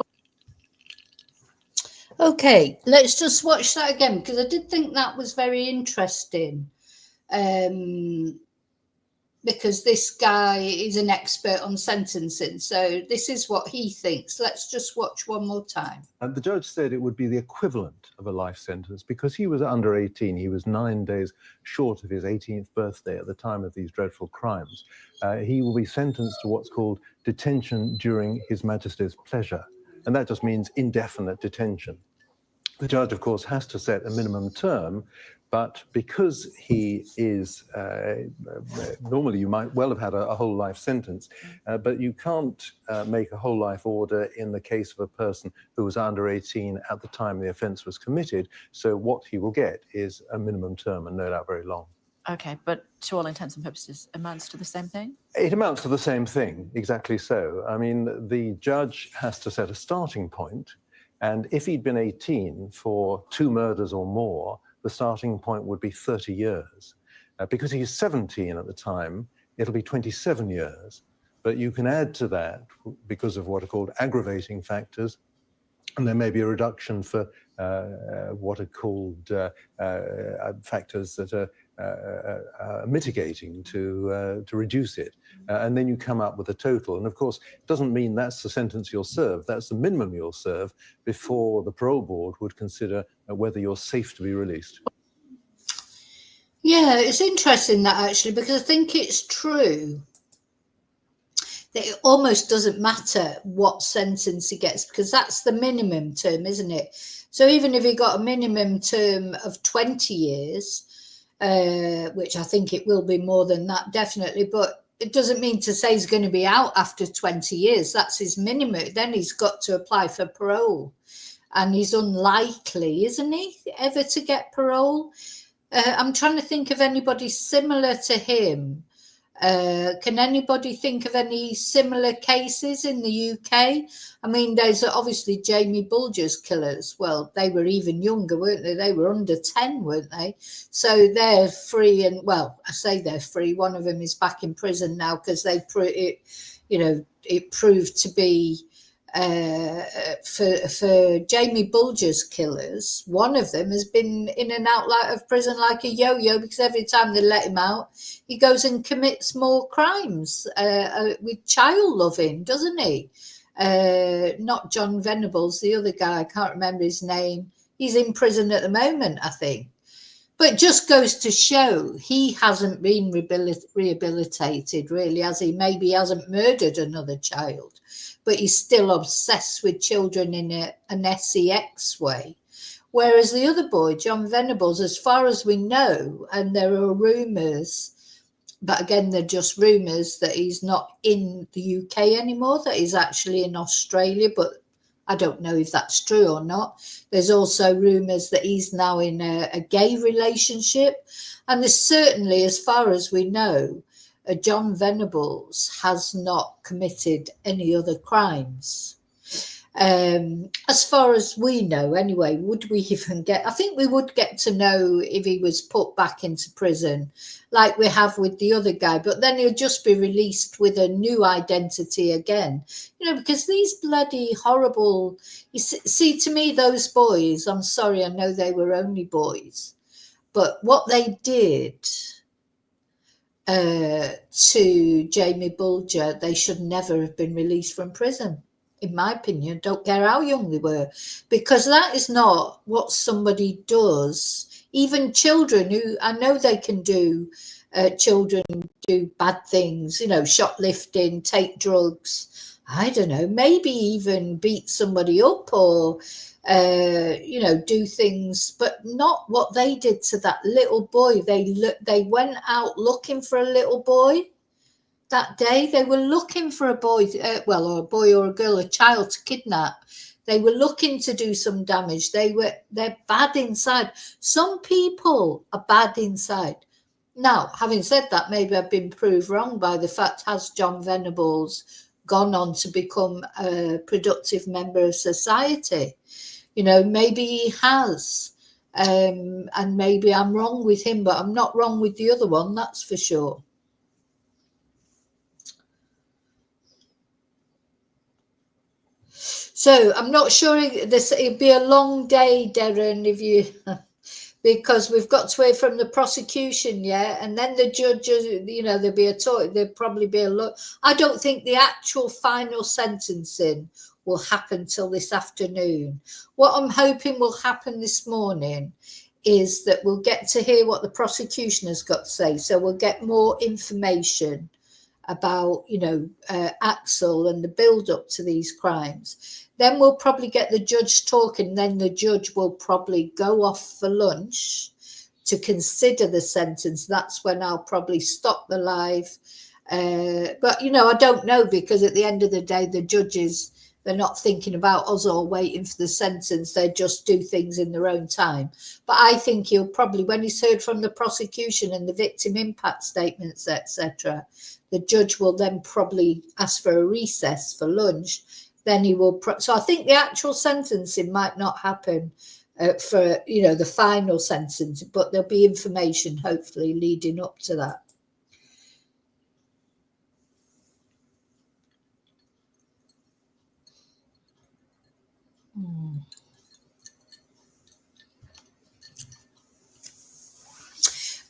Okay, let's just watch that again, because I did think that was very interesting. because this guy is an expert on sentencing. So this is what he thinks. Let's just watch one more time. And the judge said it would be the equivalent of a life sentence because he was under 18. He was 9 days short of his 18th birthday at the time of these dreadful crimes. He will be sentenced to what's called detention during His Majesty's pleasure. And that just means indefinite detention. The judge, of course, has to set a minimum term, but because he is, normally you might well have had a whole life sentence, but you can't make a whole life order in the case of a person who was under 18 at the time the offence was committed. So what he will get is a minimum term, and no doubt very long. Okay, but to all intents and purposes, amounts to the same thing? It amounts to the same thing, exactly so. I mean, the judge has to set a starting point, and if he'd been 18 for 2 murders or more, the starting point would be 30 years. Because he's 17 at the time, it'll be 27 years. But you can add to that, because of what are called aggravating factors, and there may be a reduction for what are called factors that are mitigating to reduce it. And then you come up with a total. And of course, it doesn't mean that's the sentence you'll serve. That's the minimum you'll serve before the parole board would consider whether you're safe to be released. Yeah, it's interesting that actually, because I think it's true that it almost doesn't matter what sentence he gets, because that's the minimum term, isn't it? So even if he got a minimum term of 20 years, which I think it will be more than that, definitely, but it doesn't mean to say he's going to be out after 20 years. That's his minimum. Then he's got to apply for parole. And he's unlikely, isn't he, ever to get parole? I'm trying to think of anybody similar to him. Can anybody think of any similar cases in the UK? I mean, there's obviously Jamie Bulger's killers. Well, they were even younger, weren't they? They were under 10, weren't they? So they're free, and well, I say they're free. One of them is back in prison now because it proved to be for Jamie Bulger's killers. One of them has been in and out of prison like a yo-yo, because every time they let him out, he goes and commits more crimes with child loving, doesn't he? Not John Venables, the other guy, I can't remember his name. He's in prison at the moment, I think. But it just goes to show he hasn't been rehabilitated, really, has he? Maybe he hasn't murdered another child, but he's still obsessed with children in an sex way. Whereas the other boy, John Venables, as far as we know, and there are rumours, but again, they're just rumours, that he's not in the UK anymore, that he's actually in Australia, but I don't know if that's true or not. There's also rumours that he's now in a gay relationship. And there's certainly, as far as we know, John Venables has not committed any other crimes. As far as we know, anyway, would we even get, I think we would get to know if he was put back into prison like we have with the other guy, but then he'll just be released with a new identity again, because these bloody horrible, see, to me, those boys, I'm sorry, I know they were only boys, but what they did to Jamie Bulger, they should never have been released from prison. In my opinion, don't care how young they were, because that is not what somebody does. Even children who, I know they can do, children do bad things, shoplifting, take drugs, I don't know, maybe even beat somebody up or, do things, but not what they did to that little boy. They went out looking for a little boy. That day, they were looking for a boy, or a boy or a girl, a child to kidnap. They were looking to do some damage. They're bad inside. Some people are bad inside. Now, having said that, maybe I've been proved wrong by the fact, has John Venables gone on to become a productive member of society? Maybe he has. And maybe I'm wrong with him, but I'm not wrong with the other one, that's for sure. So I'm not sure it'd be a long day, Darren, if you because we've got to hear from the prosecution, yeah, and then the judges, you know, there'll probably be a look. I don't think the actual final sentencing will happen till this afternoon. What I'm hoping will happen this morning is that we'll get to hear what the prosecution has got to say. So we'll get more information about, you know, Axel and the build up to these crimes. Then we'll probably get the judge talking. Then the judge will probably go off for lunch to consider the sentence. That's when I'll probably stop the live. But, you know, I don't know, because at the end of the day, the judges, they're not thinking about us all waiting for the sentence. They just do things in their own time. But I think he'll probably, when he's heard from the prosecution and the victim impact statements, etc., the judge will then probably ask for a recess for lunch. Then he will. So I think the actual sentencing might not happen for, you know, the final sentence, but there'll be information hopefully leading up to that.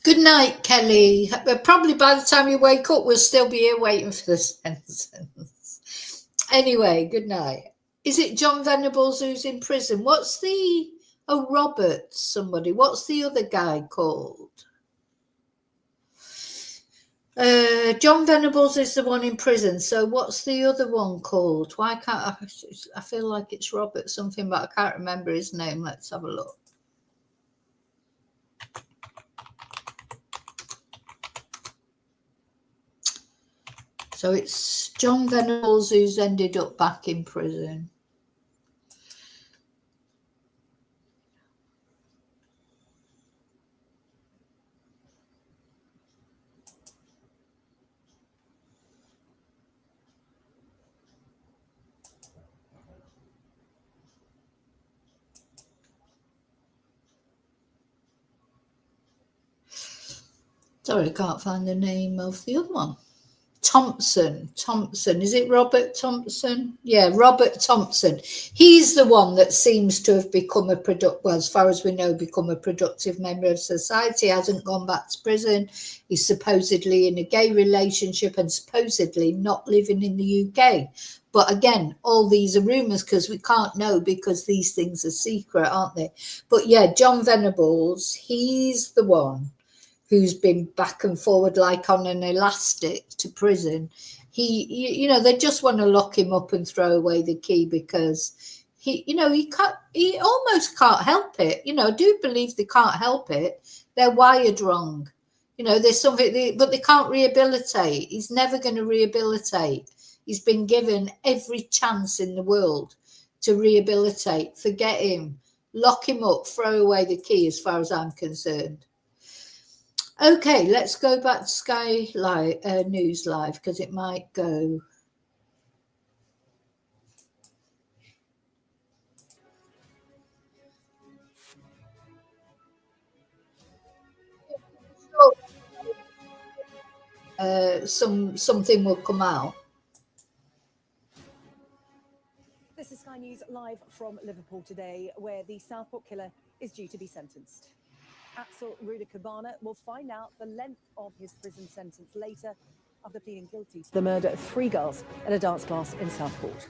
Good night, Kelly. Probably by the time you wake up, we'll still be here waiting for the sentence. Anyway, good night. Is it John Venables who's in prison? What's the... Oh, Robert somebody. What's the other guy called? John Venables is the one in prison. So what's the other one called? Why can't I feel like it's Robert something, but I can't remember his name. Let's have a look. So it's John Venables who's ended up back in prison. Sorry, I can't find the name of the other one. Thompson. Is it Robert Thompson? Yeah, Robert Thompson. He's the one that seems to have become as far as we know, become a productive member of society. Hasn't gone back to prison. He's supposedly in a gay relationship and supposedly not living in the UK. But again, all these are rumours because we can't know, because these things are secret, aren't they? But yeah, John Venables, he's the one who's been back and forward like on an elastic to prison. You know, they just want to lock him up and throw away the key, because he almost can't help it. You know, I do believe they can't help it. They're wired wrong. You know, there's something, but they can't rehabilitate. He's never going to rehabilitate. He's been given every chance in the world to rehabilitate. Forget him. Lock him up, throw away the key, as far as I'm concerned. Okay, let's go back to Sky News Live, because it might go. Something will come out. This is Sky News Live from Liverpool today, where the Southport killer is due to be sentenced. Axel Rudakubana will find out the length of his prison sentence later, after pleading guilty to the murder of 3 girls at a dance class in Southport.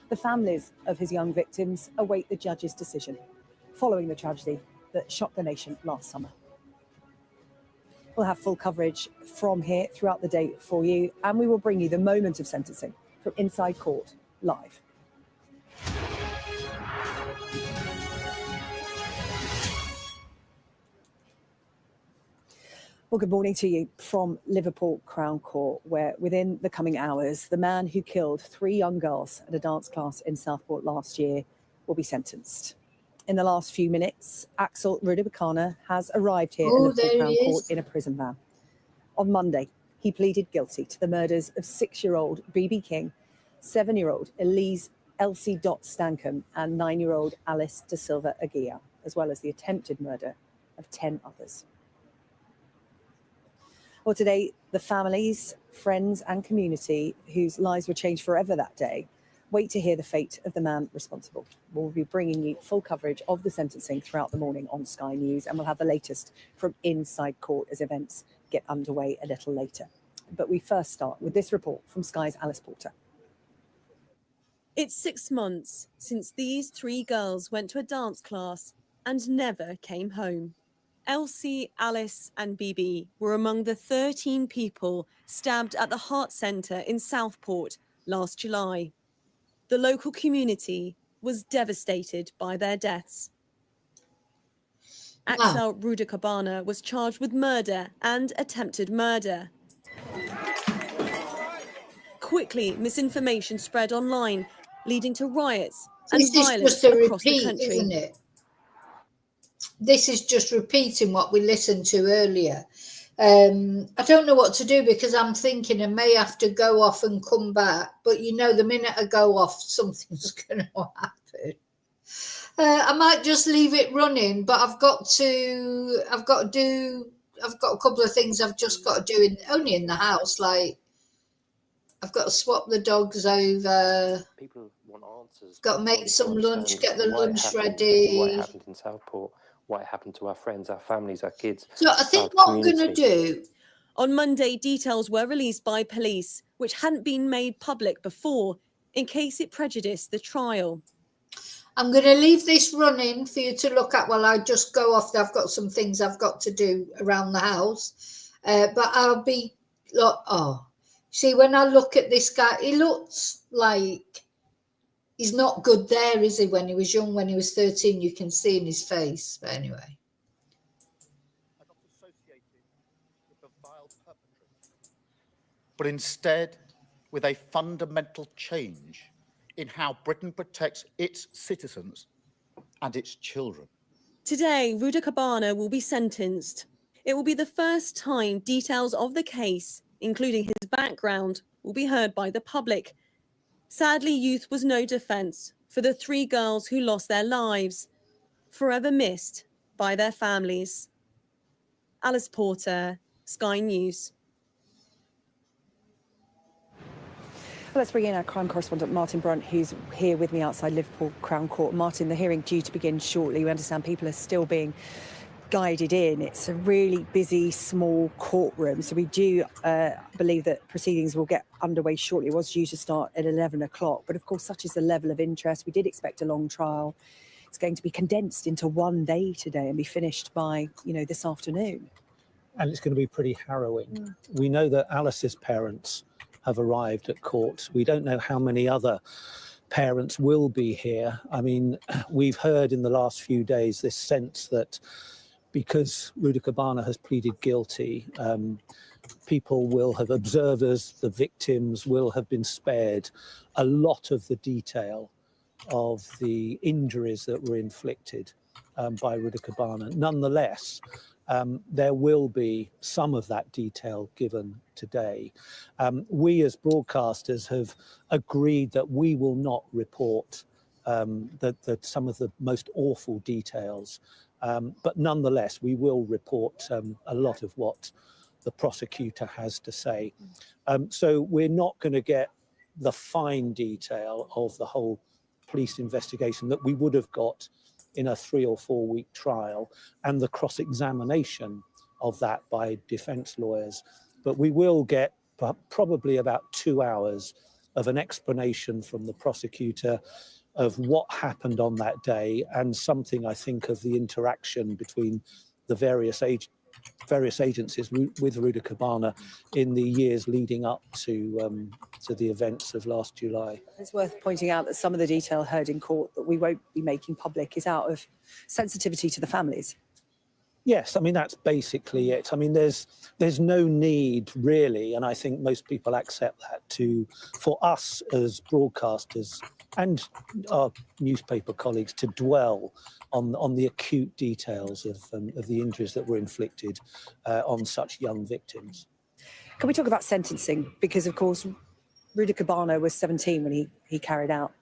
The families of his young victims await the judge's decision, following the tragedy that shocked the nation last summer. We'll have full coverage from here throughout the day for you, and we will bring you the moment of sentencing from inside court live. Well, good morning to you from Liverpool Crown Court, where within the coming hours, the man who killed 3 young girls at a dance class in Southport last year will be sentenced. In the last few minutes, Axel Rudakuna has arrived here at Liverpool Crown Court in a prison van. On Monday, he pleaded guilty to the murders of 6-year-old BB King, 7-year-old Elsie Dot Stankham, and 9-year-old Alice Da Silva Aguirre, as well as the attempted murder of 10 others. Well, today, the families, friends and community whose lives were changed forever that day wait to hear the fate of the man responsible. We'll be bringing you full coverage of the sentencing throughout the morning on Sky News, and we'll have the latest from inside court as events get underway a little later. But we first start with this report from Sky's Alice Porter. It's 6 months since these 3 girls went to a dance class and never came home. Elsie, Alice and Bibi were among the 13 people stabbed at the Heart Centre in Southport last July. The local community was devastated by their deaths. Axel Rudakubana was charged with murder and attempted murder. Quickly, misinformation spread online, leading to riots and violence across the country. Isn't it? This is just repeating what we listened to earlier. I don't know what to do because I'm thinking I may have to go off and come back. But you know, the minute I go off, something's going to happen. I might just leave it running, but I've got a couple of things I've just got to do only in the house. Like I've got to swap the dogs over. People want answers. Got to make some lunch, get the lunch ready. What happened in Southport? What happened to our friends, our families, our kids? So I think what I'm going to do. On Monday, details were released by police, which hadn't been made public before, in case it prejudiced the trial. I'm going to leave this running for you to look at while I just go off. I've got some things I've got to do around the house. But I'll be, see, when I look at this guy, he looks like he's not good there, is he? When he was young, when he was 13, you can see in his face. But anyway. Are not associated with the vile perpetrator, but instead with a fundamental change in how Britain protects its citizens and its children. Today, Rudakubana will be sentenced. It will be the first time details of the case, including his background, will be heard by the public. Sadly, youth was no defence for the 3 girls who lost their lives, forever missed by their families. Alice Porter, Sky News. Let's bring in our crime correspondent, Martin Brunt, who's here with me outside Liverpool Crown Court. Martin, the hearing due to begin shortly. We understand people are still being guided in. It's a really busy, small courtroom. So we do believe that proceedings will get underway shortly. It was due to start at 11 o'clock. But of course, such is the level of interest. We did expect a long trial. It's going to be condensed into one day today and be finished by, this afternoon. And it's going to be pretty harrowing. We know that Alice's parents have arrived at court. We don't know how many other parents will be here. I mean, we've heard in the last few days this sense that because Rudakubana has pleaded guilty, people will have, observers, the victims will have been spared a lot of the detail of the injuries that were inflicted by Rudakubana. Nonetheless, there will be some of that detail given today. We as broadcasters have agreed that we will not report that some of the most awful details, but nonetheless, we will report a lot of what the prosecutor has to say. So we're not going to get the fine detail of the whole police investigation that we would have got in a 3 or 4 week trial and the cross-examination of that by defence lawyers. But we will get probably about 2 hours of an explanation from the prosecutor of what happened on that day and something, I think, of the interaction between the various agencies with Rudakubana in the years leading up to the events of last July. It's worth pointing out that some of the detail heard in court that we won't be making public is out of sensitivity to the families. Yes, I mean, that's basically it. I mean, there's no need really, and I think most people accept that, for us as broadcasters and our newspaper colleagues to dwell on the acute details of the injuries that were inflicted on such young victims. Can we talk about sentencing? Because, of course, Rudakubana was 17 when he carried out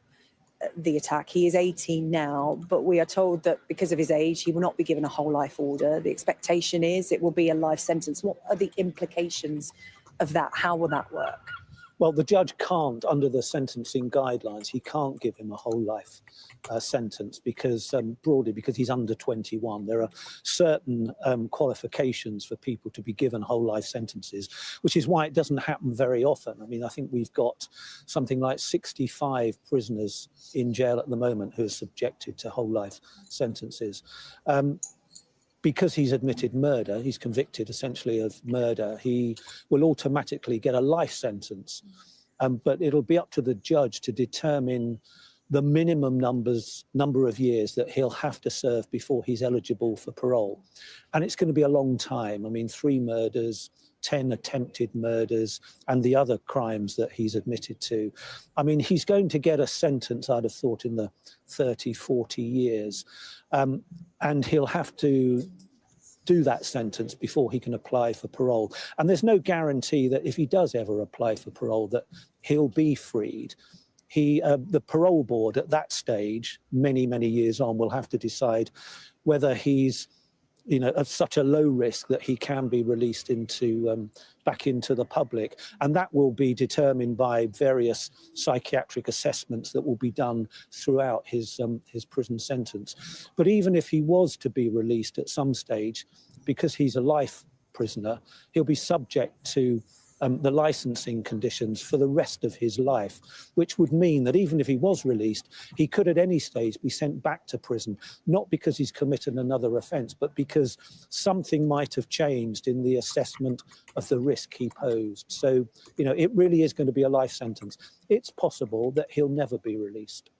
the attack. He is 18 now, but we are told that because of his age, he will not be given a whole life order. The expectation is it will be a life sentence. What are the implications of that? How will that work? Well, the judge can't, under the sentencing guidelines, he can't give him a whole life sentence because, broadly, because he's under 21. There are certain qualifications for people to be given whole life sentences, which is why it doesn't happen very often. I mean, I think we've got something like 65 prisoners in jail at the moment who are subjected to whole life sentences. Because he's admitted murder, he's convicted essentially of murder, he will automatically get a life sentence. But it'll be up to the judge to determine the minimum number of years that he'll have to serve before he's eligible for parole. And it's going to be a long time. I mean, 3 murders, 10 attempted murders, and the other crimes that he's admitted to. I mean, he's going to get a sentence, I'd have thought, in the 30, 40 years. And he'll have to do that sentence before he can apply for parole. And there's no guarantee that if he does ever apply for parole, that he'll be freed. The parole board at that stage, many, many years on, will have to decide whether he's, you know, of such a low risk that he can be released into back into the public. And that will be determined by various psychiatric assessments that will be done throughout his prison sentence. But even if he was to be released at some stage, because he's a life prisoner, he'll be subject to the licensing conditions for the rest of his life, which would mean that even if he was released, he could at any stage be sent back to prison, not because he's committed another offence, but because something might have changed in the assessment of the risk he posed. So, you know, it really is going to be a life sentence. It's possible that he'll never be released.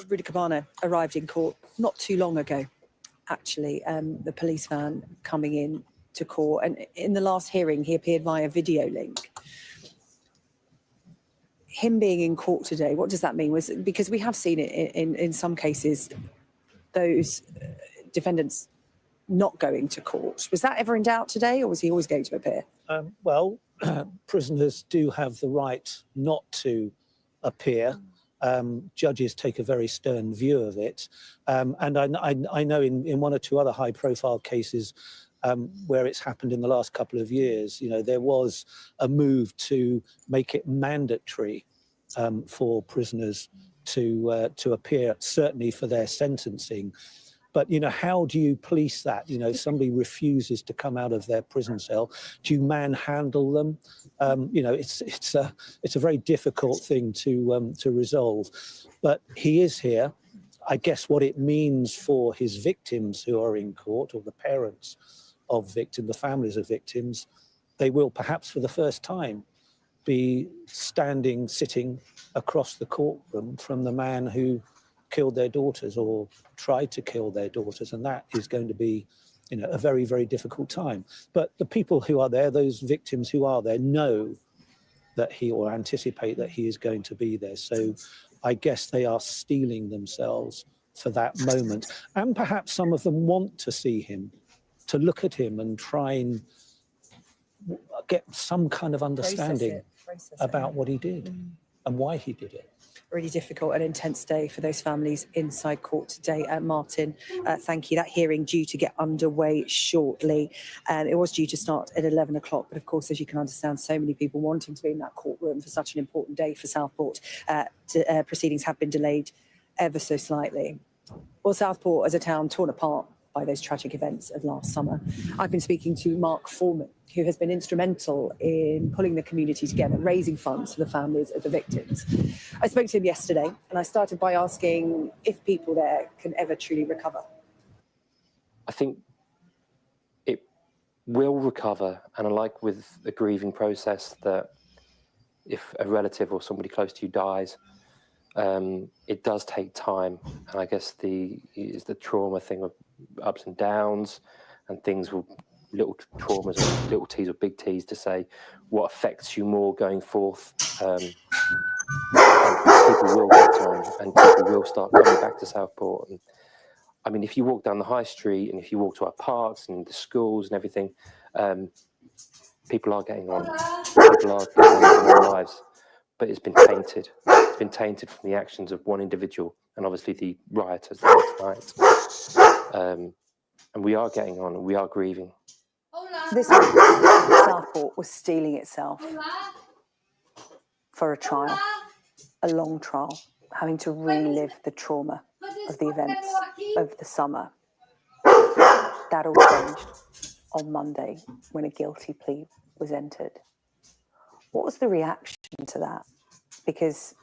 Rudakubana arrived in court not too long ago, actually, the police van coming in to court, and in the last hearing he appeared via video link. Him being in court today, what does that mean? Was because we have seen it in some cases, those defendants not going to court. Was that ever in doubt today, or was he always going to appear? Well, prisoners do have the right not to appear. Judges take a very stern view of it, and I know in 1 or 2 other high-profile cases where it's happened in the last couple of years, you know, there was a move to make it mandatory for prisoners to appear, certainly for their sentencing. But, you know, how do you police that? You know, if somebody refuses to come out of their prison cell, do you manhandle them? You know, it's a very difficult thing to resolve. But he is here. I guess what it means for his victims who are in court, or the parents of victims, the families of victims, they will perhaps for the first time be sitting across the courtroom from the man who killed their daughters or tried to kill their daughters. And that is going to be, you know, a very, very difficult time. But the people who are there, those victims who are there, know that he, or anticipate that he is going to be there. So I guess they are steeling themselves for that moment. And perhaps some of them want to see him, to look at him and try and get some kind of understanding about what he did and why he did it. Really difficult and intense day for those families inside court today. Martin, thank you. That hearing due to get underway shortly. It was due to start at 11 o'clock, but of course, as you can understand, so many people wanting to be in that courtroom for such an important day for Southport, proceedings have been delayed ever so slightly. Well, Southport as a town torn apart by those tragic events of last summer. I've been speaking to Mark Foreman, who has been instrumental in pulling the community together, raising funds for the families of the victims. I spoke to him yesterday, and I started by asking if people there can ever truly recover. I think it will recover, and unlike with the grieving process, that if a relative or somebody close to you dies, it does take time. And I guess the trauma thing of ups and downs, and things will, little traumas or little T's or big T's, to say what affects you more going forth. And people will get on, and people will start coming back to Southport. And I mean, if you walk down the high street and if you walk to our parks and the schools and everything, people are getting on. People are getting on in their lives. But it's been tainted. It's been tainted from the actions of one individual, and obviously the rioters the next night. And we are getting on, and we are grieving. This week, Southport was steeling itself for a trial, a long trial, having to relive the trauma of the events of the summer. That all changed on Monday when a guilty plea was entered. What was the reaction to that? Because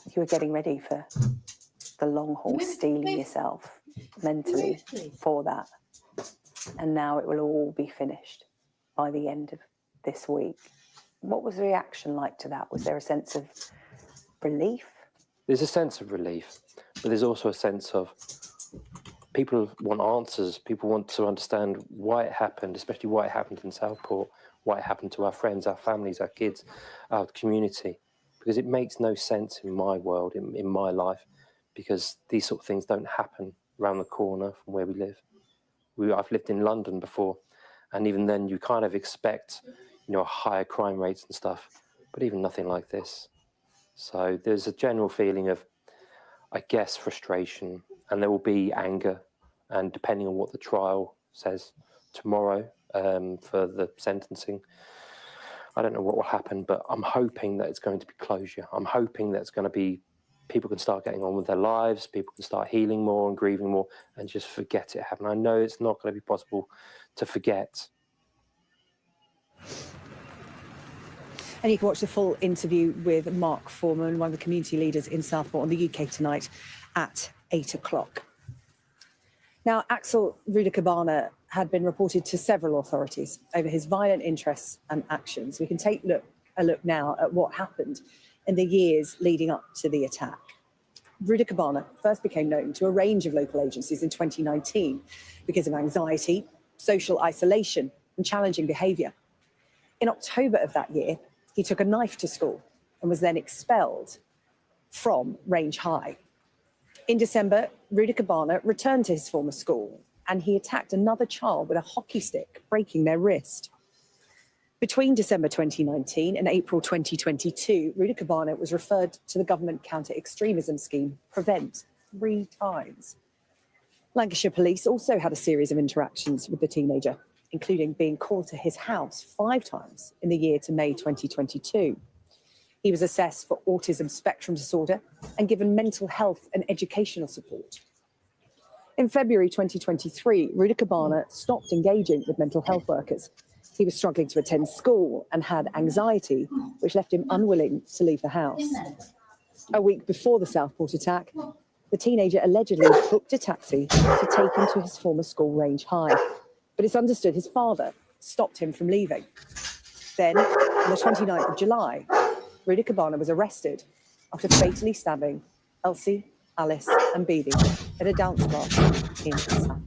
you were getting ready for the long haul, steeling yourself mentally for that. And now it will all be finished by the end of this week. What was the reaction like to that? Was there a sense of relief? There's a sense of relief, but there's also a sense of people want answers. People want to understand why it happened, especially why it happened in Southport, why it happened to our friends, our families, our kids, our community. Because it makes no sense in my world, in my life, because these sort of things don't happen around the corner from where we live. I've lived in London before, and even then you kind of expect, higher crime rates and stuff, but even nothing like this. So there's a general feeling of, I guess, frustration, and there will be anger, and depending on what the trial says tomorrow for the sentencing, I don't know what will happen, but I'm hoping that it's going to be closure. I'm hoping that it's going to be, people can start getting on with their lives, people can start healing more and grieving more and just forget it happened. I know it's not going to be possible to forget. And you can watch the full interview with Mark Foreman, one of the community leaders in Southport, on the UK Tonight at 8 o'clock. Now, Axel Rudakubana had been reported to several authorities over his violent interests and actions. We can take a look now at what happened in the years leading up to the attack. Rudakubana first became known to a range of local agencies in 2019 because of anxiety, social isolation, and challenging behaviour. In October of that year, he took a knife to school and was then expelled from Range High. In December, Rudakubana returned to his former school and he attacked another child with a hockey stick, breaking their wrist. Between December 2019 and April 2022, Rudakubana was referred to the government counter-extremism scheme, PREVENT, 3 times. Lancashire Police also had a series of interactions with the teenager, including being called to his house 5 times in the year to May 2022. He was assessed for autism spectrum disorder and given mental health and educational support. In February 2023, Rudakubana stopped engaging with mental health workers. He was struggling to attend school and had anxiety, which left him unwilling to leave the house. A week before the Southport attack, the teenager allegedly booked a taxi to take him to his former school, Range High. But it's understood his father stopped him from leaving. Then, on the 29th of July, Rudakubana was arrested after fatally stabbing Elsie, Alice and Beatty at a dance class in Southport.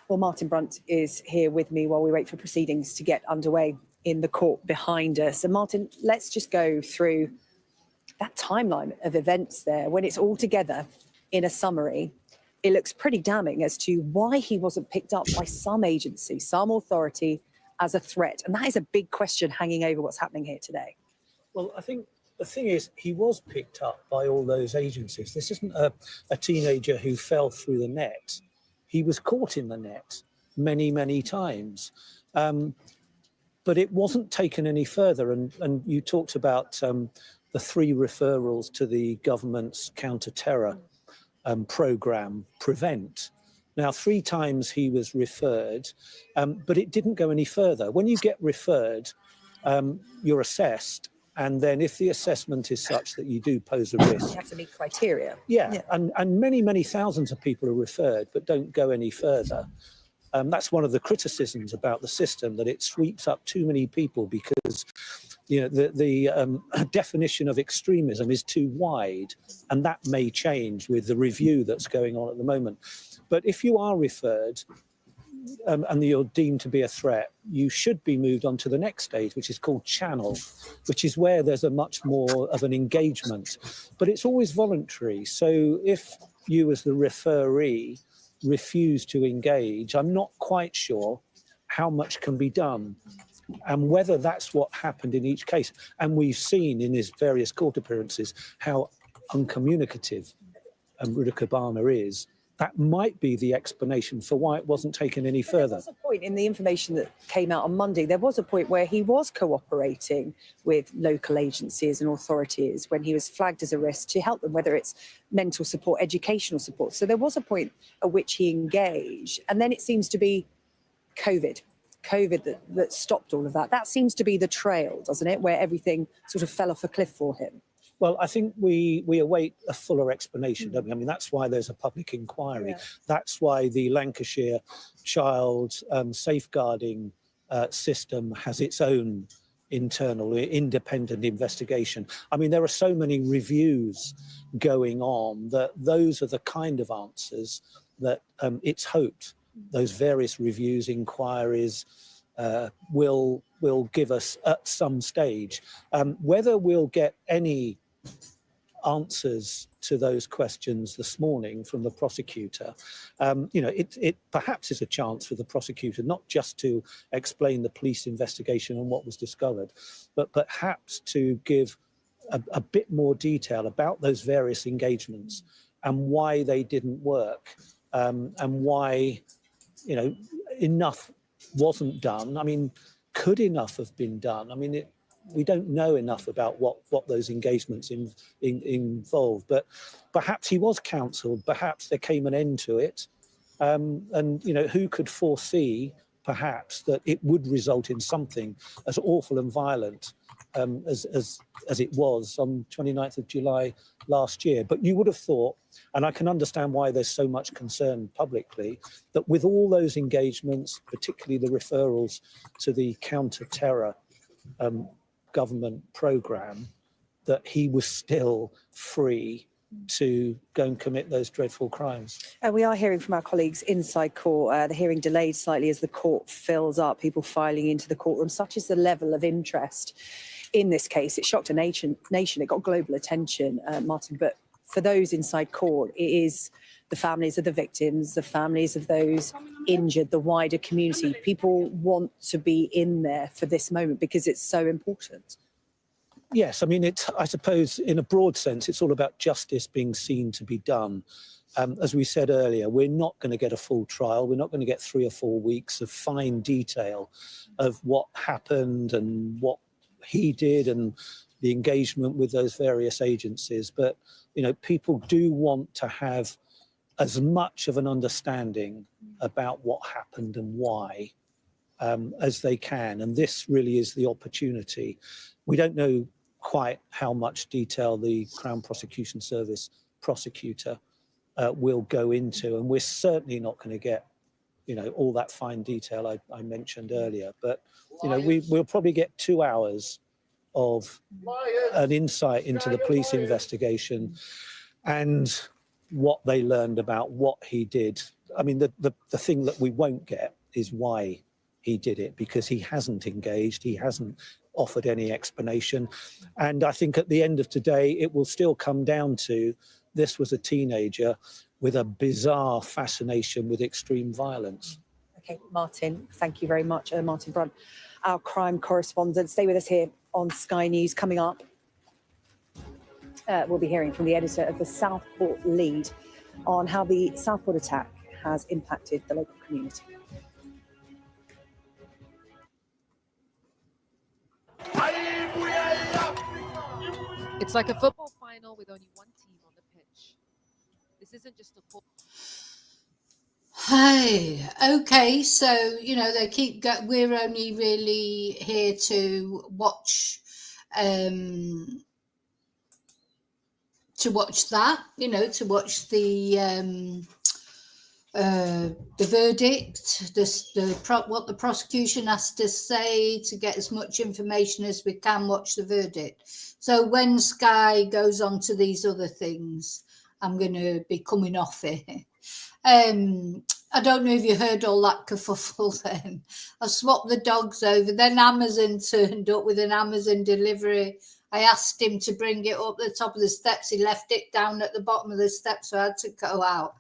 Well, Martin Brunt is here with me while we wait for proceedings to get underway in the court behind us. And Martin, let's just go through that timeline of events there. When it's all together in a summary, it looks pretty damning as to why he wasn't picked up by some agency, some authority as a threat. And that is a big question hanging over what's happening here today. Well, I think the thing is, he was picked up by all those agencies. This isn't a teenager who fell through the net. He was caught in the net many, many times. But it wasn't taken any further. And you talked about the 3 referrals to the government's counter-terror programme, PREVENT. Now, 3 times he was referred, but it didn't go any further. When you get referred, you're assessed. And then if the assessment is such that you do pose a risk. You have to meet criteria. Yeah. And many, many thousands of people are referred, but don't go any further. That's one of the criticisms about the system, that it sweeps up too many people because the definition of extremism is too wide, and that may change with the review that's going on at the moment. But if you are referred and you're deemed to be a threat, you should be moved on to the next stage, which is called channel, which is where there's a much more of an engagement. But it's always voluntary. So if you as the referee refuse to engage, I'm not quite sure how much can be done and whether that's what happened in each case. And we've seen in his various court appearances how uncommunicative Rudakubana is. that might be the explanation for why it wasn't taken any There further. was a point in the information that came out on Monday, there was a point where he was cooperating with local agencies and authorities when he was flagged as a risk to help them, whether it's mental support, educational support. So there was a point at which he engaged. And then it seems to be COVID that stopped all of that. That seems to be the trail, doesn't it, where everything sort of fell off a cliff for him. Well, I think we await a fuller explanation, don't we? I mean, that's why there's a public inquiry. Yeah. That's why the Lancashire child safeguarding system has its own internal independent investigation. I mean, there are so many reviews going on that those are the kind of answers that it's hoped those various reviews, inquiries will give us at some stage. Whether we'll get any answers to those questions this morning from the prosecutor, it perhaps is a chance for the prosecutor not just to explain the police investigation and what was discovered, but perhaps to give a bit more detail about those various engagements and why they didn't work, and why enough wasn't done. I mean, could enough have been done? I mean, we don't know enough about what those engagements involved, but perhaps he was counselled, perhaps there came an end to it, and who could foresee perhaps that it would result in something as awful and violent as it was on 29th of July last year. But you would have thought, and I can understand why there's so much concern publicly, that with all those engagements, particularly the referrals to the counter-terror government programme, that he was still free to go and commit those dreadful crimes. We are hearing from our colleagues inside court, the hearing delayed slightly as the court fills up, people filing into the courtroom. Such is the level of interest in this case. It shocked a nation. It got global attention, Martin, but for those inside court, it is the families of the victims, the families of those injured, the wider community. People want to be in there for this moment because it's so important. Yes, I mean, I suppose in a broad sense, it's all about justice being seen to be done. As we said earlier, we're not going to get a full trial. We're not going to get 3 or 4 weeks of fine detail of what happened and what he did and the engagement with those various agencies. But, people do want to have as much of an understanding about what happened and why as they can. And this really is the opportunity. We don't know quite how much detail the Crown Prosecution Service prosecutor will go into, and we're certainly not going to get all that fine detail I mentioned earlier, but we'll probably get 2 hours of an insight into the police investigation and what they learned about what he did. I mean, the thing that we won't get is why he did it, because he hasn't engaged, he hasn't offered any explanation. And I think at the end of today, it will still come down to this was a teenager with a bizarre fascination with extreme violence. Okay, Martin, thank you very much. Martin Brunt, our crime correspondent. Stay with us here on Sky News. Coming up, we'll be hearing from the editor of the Southport Lead on how the Southport attack has impacted the local community. It's like a football final with only one team on the pitch. This isn't just a football. Hey, okay, so they keep we're only really here to watch that, to watch the verdict, what the prosecution has to say, to get as much information as we can, watch the verdict. So when Sky goes on to these other things, I'm going to be coming off it. I don't know if you heard all that kerfuffle then. I swapped the dogs over. Then Amazon turned up with an Amazon delivery. I asked him to bring it up the top of the steps. He left it down at the bottom of the steps, so I had to go out.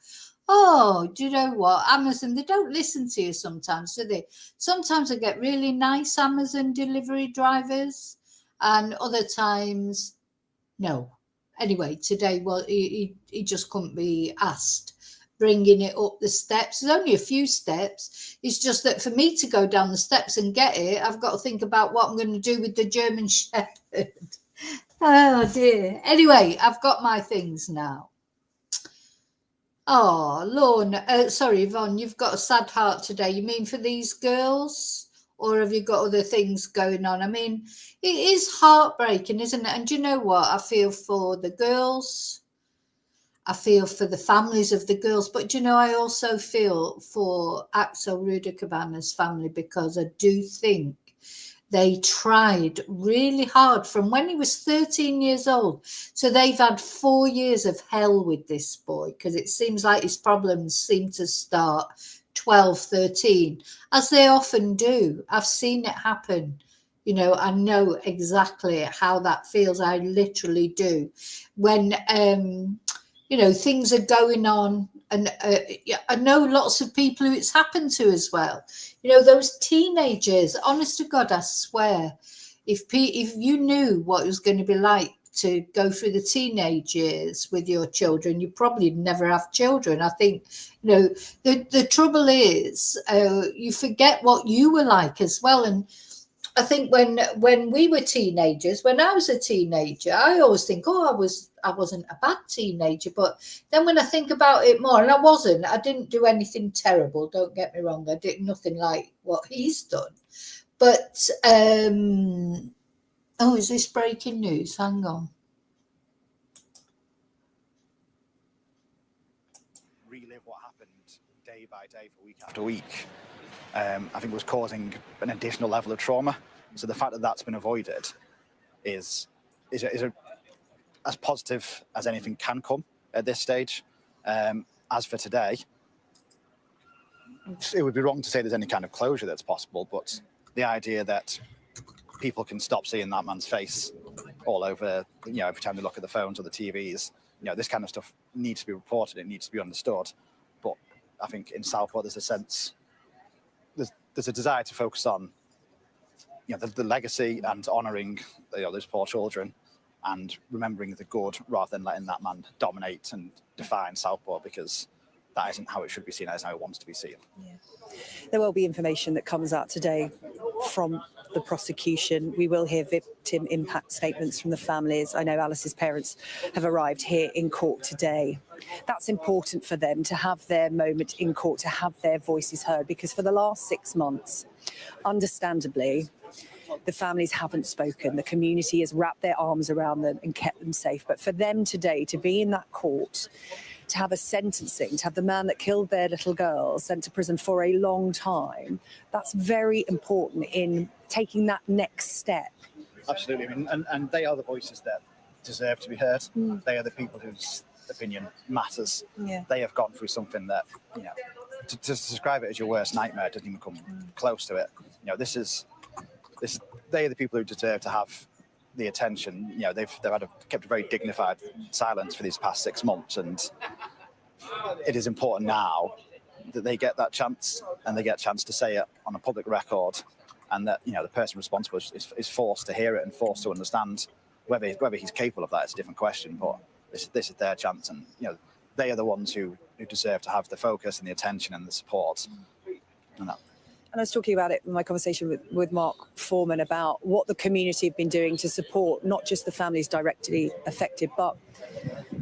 Oh, do you know what? Amazon, they don't listen to you sometimes, do they? Sometimes I get really nice Amazon delivery drivers, and other times, no. Anyway, today, well, he just couldn't be asked. bringing it up the steps. There's only a few steps. It's just that for me to go down the steps and get it, I've got to think about what I'm going to do with the German Shepherd. Oh dear. Anyway, I've got my things now. Oh, Lorna, sorry, Yvonne, you've got a sad heart today. You mean for these girls? Or have you got other things going on? I mean, it is heartbreaking, isn't it? And do you know what? I feel for the girls. I feel for the families of the girls. But do you know, I also feel for Axel Rudakubana's family, because I do think they tried really hard from when he was 13 years old. So they've had 4 years of hell with this boy, because it seems like his problems seem to start 12, 13, as they often do. I've seen it happen. You know, I know exactly how that feels. I literally do. When, you know, things are going on, and I know lots of people who it's happened to as well. You know, those teenagers, honest to God, I swear, if you knew what it was going to be like to go through the teenage years with your children, you probably never have children. I think, you know, the trouble is you forget what you were like as well. And I think when we were teenagers, when I was a teenager, I always think, oh, I wasn't a bad teenager. But then when I think about it more, and I didn't do anything terrible. Don't get me wrong. I did nothing like what he's done. But, oh, is this breaking news? Hang on. Relive what happened day by day for week after week. I think was causing an additional level of trauma. So the fact that that's been avoided is as positive as anything can come at this stage. As for today, it would be wrong to say there's any kind of closure that's possible, but the idea that people can stop seeing that man's face all over, you know, every time they look at the phones or the TVs, you know, this kind of stuff needs to be reported, it needs to be understood. But I think in Southport there's a sense, there's a desire to focus on, you know, the legacy and honouring, you know, those poor children and remembering the good rather than letting that man dominate and define Southport, because that isn't how it should be seen, that is how it wants to be seen. Yeah. There will be information that comes out today from the prosecution. We will hear victim impact statements from the families. I know Alice's parents have arrived here in court today. That's important for them to have their moment in court, to have their voices heard, because for the last 6 months, understandably, the families haven't spoken. The community has wrapped their arms around them and kept them safe. But for them today to be in that court, to have a sentencing, to have the man that killed their little girl sent to prison for a long time, that's very important in taking that next step. Absolutely. I mean, and they are the voices that deserve to be heard. They are the people whose opinion matters. Yeah. They have gone through something that, you know, to describe it as your worst nightmare doesn't even come close to it. You know, they are the people who deserve to have the attention. You know, they've kept a very dignified silence for these past 6 months, and it is important now that they get that chance, and they get a chance to say it on a public record, and that, you know, the person responsible is forced to hear it and forced to understand. Whether he's capable of that is a different question, but this is their chance, and, you know, they are the ones who deserve to have the focus and the attention and the support. And I was talking about it in my conversation with Mark Foreman about what the community have been doing to support not just the families directly affected, but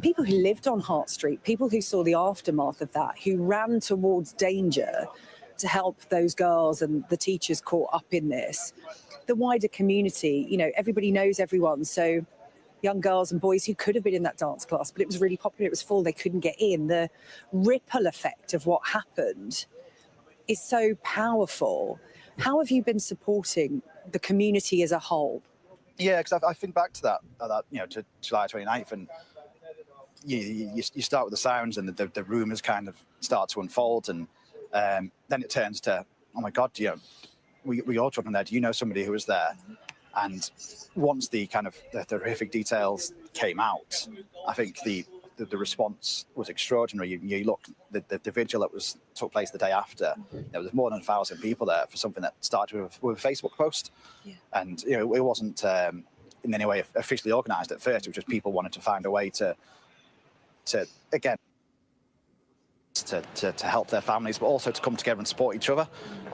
people who lived on Hart Street, people who saw the aftermath of that, who ran towards danger to help those girls and the teachers caught up in this. The wider community, you know, everybody knows everyone. So young girls and boys who could have been in that dance class, but it was really popular, it was full, they couldn't get in. The ripple effect of what happened is so powerful. How have you been supporting the community as a whole? Yeah, because I think back to that, you know, to July 29th, and you start with the sounds, and the rumours kind of start to unfold, and then it turns to, oh my God, you know, we all children there. Do you know somebody who was there? And once the kind of the horrific details came out, I think the response was extraordinary. You look, the vigil that took place the day after, there was more than 1,000 people there for something that started with a Facebook post. Yeah. And, you know, it wasn't in any way officially organised at first. It was just people wanted to find a way to again, to help their families, but also to come together and support each other,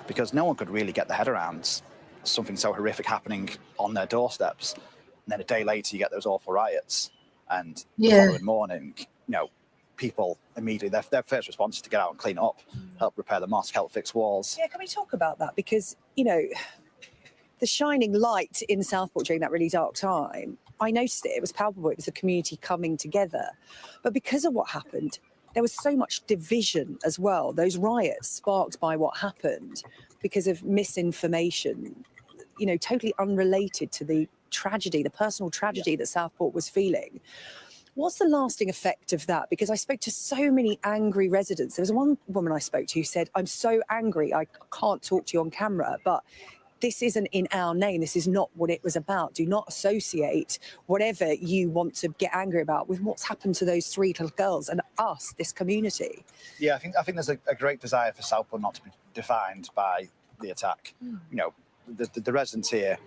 because no one could really get their head around something so horrific happening on their doorsteps. And then a day later, you get those awful riots. And the following morning, people immediately, their first response is to get out and clean up, help repair the mosque, help fix walls. Yeah, can we talk about that? Because, the shining light in Southport during that really dark time, I noticed it. It was palpable. It was a community coming together. But because of what happened, there was so much division as well. Those riots sparked by what happened because of misinformation, totally unrelated to the tragedy, the personal tragedy that Southport was feeling. What's the lasting effect of that? Because I spoke to so many angry residents. There was one woman I spoke to who said, I'm so angry, I can't talk to you on camera, but this isn't in our name. This is not what it was about. Do not associate whatever you want to get angry about with what's happened to those 3 little girls and us, this community. Yeah, I think there's a great desire for Southport not to be defined by the attack. The residents here,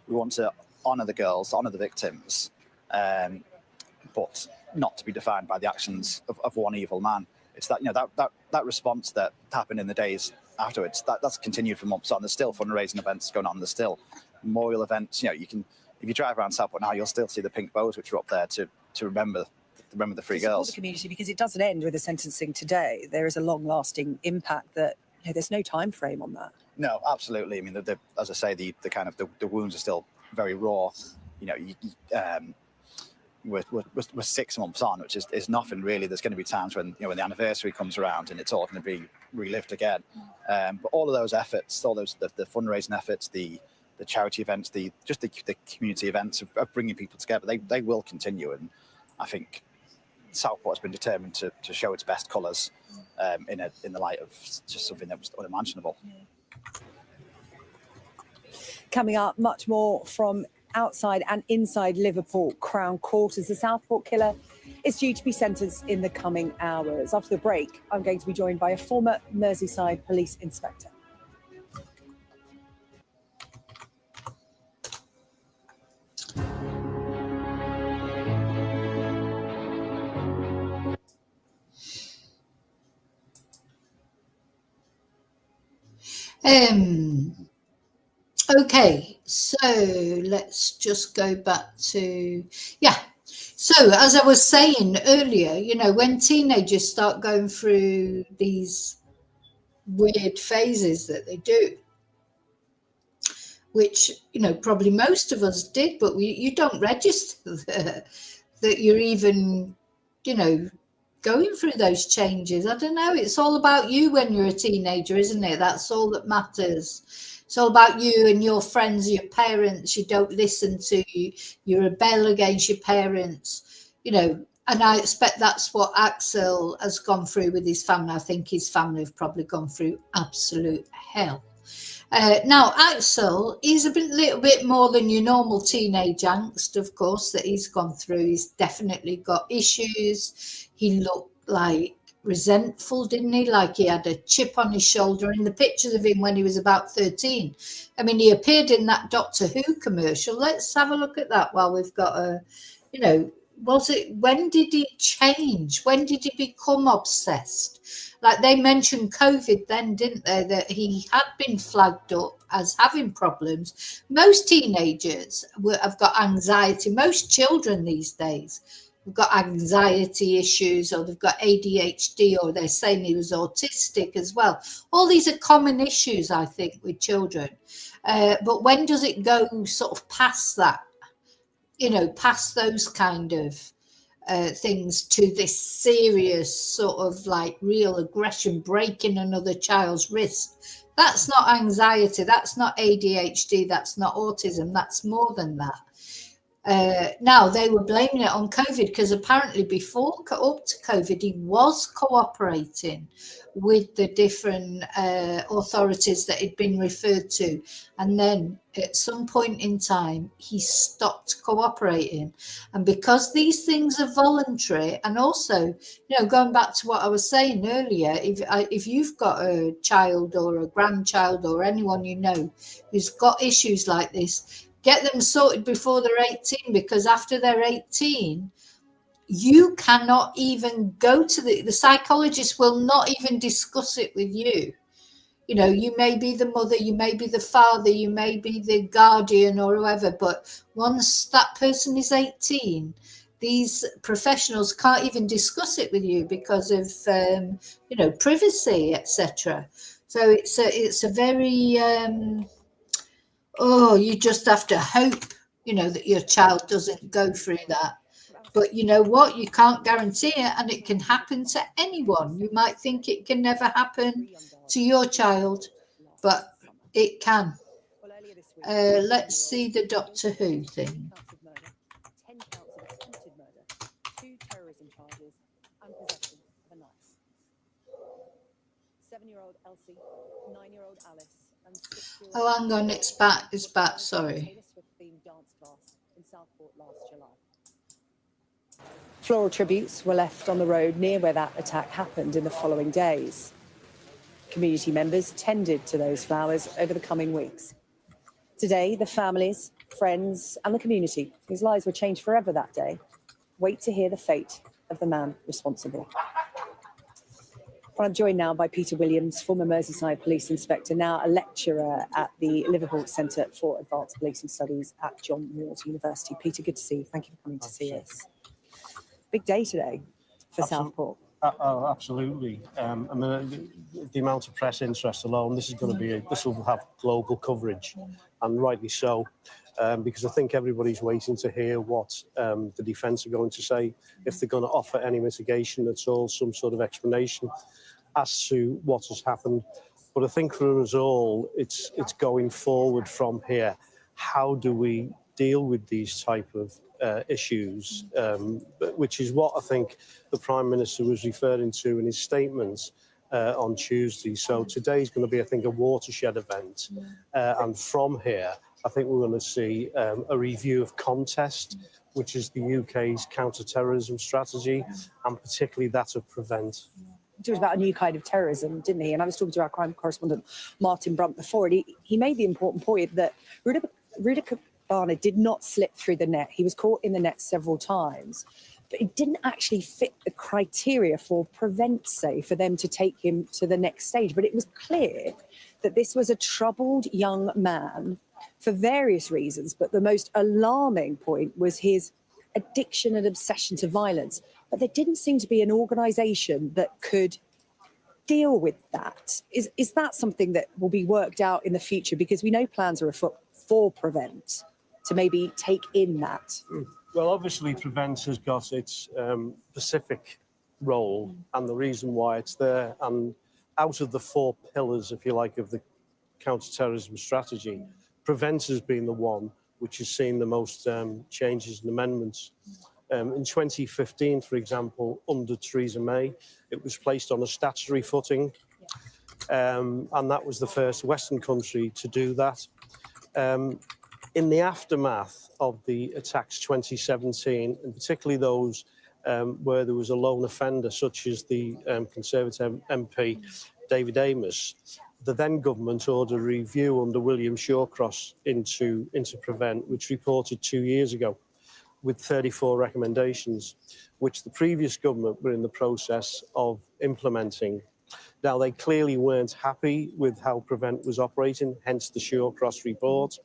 we want to honour the girls, honour the victims, but not to be defined by the actions of one evil man. It's that that response that happened in the days afterwards, that's continued for months on. There's still fundraising events going on. There's still memorial events. You can, if you drive around Southport now, you'll still see the pink bows which are up there to remember the 3 girls. The community, because it doesn't end with the sentencing today. There is a long-lasting impact that there's no time frame on that. No, absolutely. I mean, as I say, the kind of the wounds are still very raw. We're 6 months on, which is nothing really. There's going to be times when when the anniversary comes around and it's all going to be relived again. But all of those efforts, all those the fundraising efforts, the charity events, the community events of bringing people together, they will continue. And I think Southport has been determined to show its best colours in the light of just something that was unimaginable. Coming up, much more from outside and inside Liverpool Crown Court as the Southport killer is due to be sentenced in the coming hours. After the break, I'm going to be joined by a former Merseyside police inspector. Okay, so let's just go back to, so as I was saying earlier, when teenagers start going through these weird phases that they do, which, probably most of us did, but you don't register that you're even, going through those changes. I don't know. It's all about you when you're a teenager, isn't it? That's all that matters. It's all about you and your friends, your parents. You don't listen to you. You rebel against your parents, and I expect that's what Axel has gone through with his family. I think his family have probably gone through absolute hell. Now, Axel is a little bit more than your normal teenage angst, of course, that he's gone through. He's definitely got issues. He looked like resentful, didn't he? Like he had a chip on his shoulder. In the pictures of him when he was about 13, I mean, he appeared in that Doctor Who commercial. Let's have a look at that while we've got a, when did he change? When did he become obsessed? Like they mentioned COVID then, didn't they? That he had been flagged up as having problems. Most teenagers have got anxiety. Most children these days have got anxiety issues, or they've got ADHD, or they're saying he was autistic as well. All these are common issues, I think, with children. But when does it go sort of past that? Past those kind of things to this serious sort of like real aggression, breaking another child's wrist. That's not anxiety. That's not ADHD. That's not autism. That's more than that. Now, they were blaming it on COVID because apparently before, up to COVID, he was cooperating with the different authorities that he'd been referred to. And then at some point in time, he stopped cooperating. And because these things are voluntary, and also, going back to what I was saying earlier, if you've got a child or a grandchild or anyone who's got issues like this, get them sorted before they're 18, because after they're 18, you cannot even go to the psychologist will not even discuss it with you. You know, you may be the mother, you may be the father, you may be the guardian or whoever, but once that person is 18, these professionals can't even discuss it with you because of, you know, privacy, etc. So it's a very, you just have to hope, you know, that your child doesn't go through that. But you know what? You can't guarantee it, and it can happen to anyone. You might think it can never happen to your child, but it can. Let's see the Doctor Who thing. 10 counts of attempted murder, 2 terrorism charges, and possession of a knife. 7-year-old Elsie, 9-year-old Alice, and 6-year-old... Oh, hang on, it's back, sorry. Dance class in Southport last July. Floral tributes were left on the road near where that attack happened in the following days. Community members tended to those flowers over the coming weeks. Today, the families, friends, and the community, whose lives were changed forever that day, wait to hear the fate of the man responsible. Well, I'm joined now by Peter Williams, former Merseyside Police Inspector, now a lecturer at the Liverpool Centre for Advanced Policing Studies at John Moores University. Peter, good to see you. Thank you for coming to see us. Big day today for Southport. Oh, absolutely. I mean, the amount of press interest alone, this will have global coverage, and rightly so, because I think everybody's waiting to hear what the defence are going to say, if they're going to offer any mitigation at all, some sort of explanation as to what has happened. But I think for us all, it's going forward from here. How do we deal with these type of issues, which is what I think the Prime Minister was referring to in his statements on Tuesday. So today's going to be, I think, a watershed event. And from here, I think we're going to see a review of Contest, which is the UK's counter-terrorism strategy, and particularly that of Prevent. He talked about a new kind of terrorism, didn't he? And I was talking to our crime correspondent, Martin Brunt, before, and he made the important point that Rudakubana did not slip through the net. He was caught in the net several times, but it didn't actually fit the criteria for Prevent, say, for them to take him to the next stage. But it was clear that this was a troubled young man for various reasons, but the most alarming point was his addiction and obsession to violence. But there didn't seem to be an organisation that could deal with that. Is that something that will be worked out in the future? Because we know plans are afoot for Prevent to maybe take in that. Well, obviously, Prevent has got its specific role and the reason why it's there. And out of the 4 pillars, if you like, of the counter-terrorism strategy, Prevent has been the one which has seen the most changes and amendments. In 2015, for example, under Theresa May, it was placed on a statutory footing, and that was the first Western country to do that. In the aftermath of the attacks 2017, and particularly those where there was a lone offender, such as the Conservative MP David Amos, the then government ordered a review under William Shawcross into Prevent, which reported 2 years ago, with 34 recommendations, which the previous government were in the process of implementing. Now, they clearly weren't happy with how Prevent was operating, hence the Shawcross report.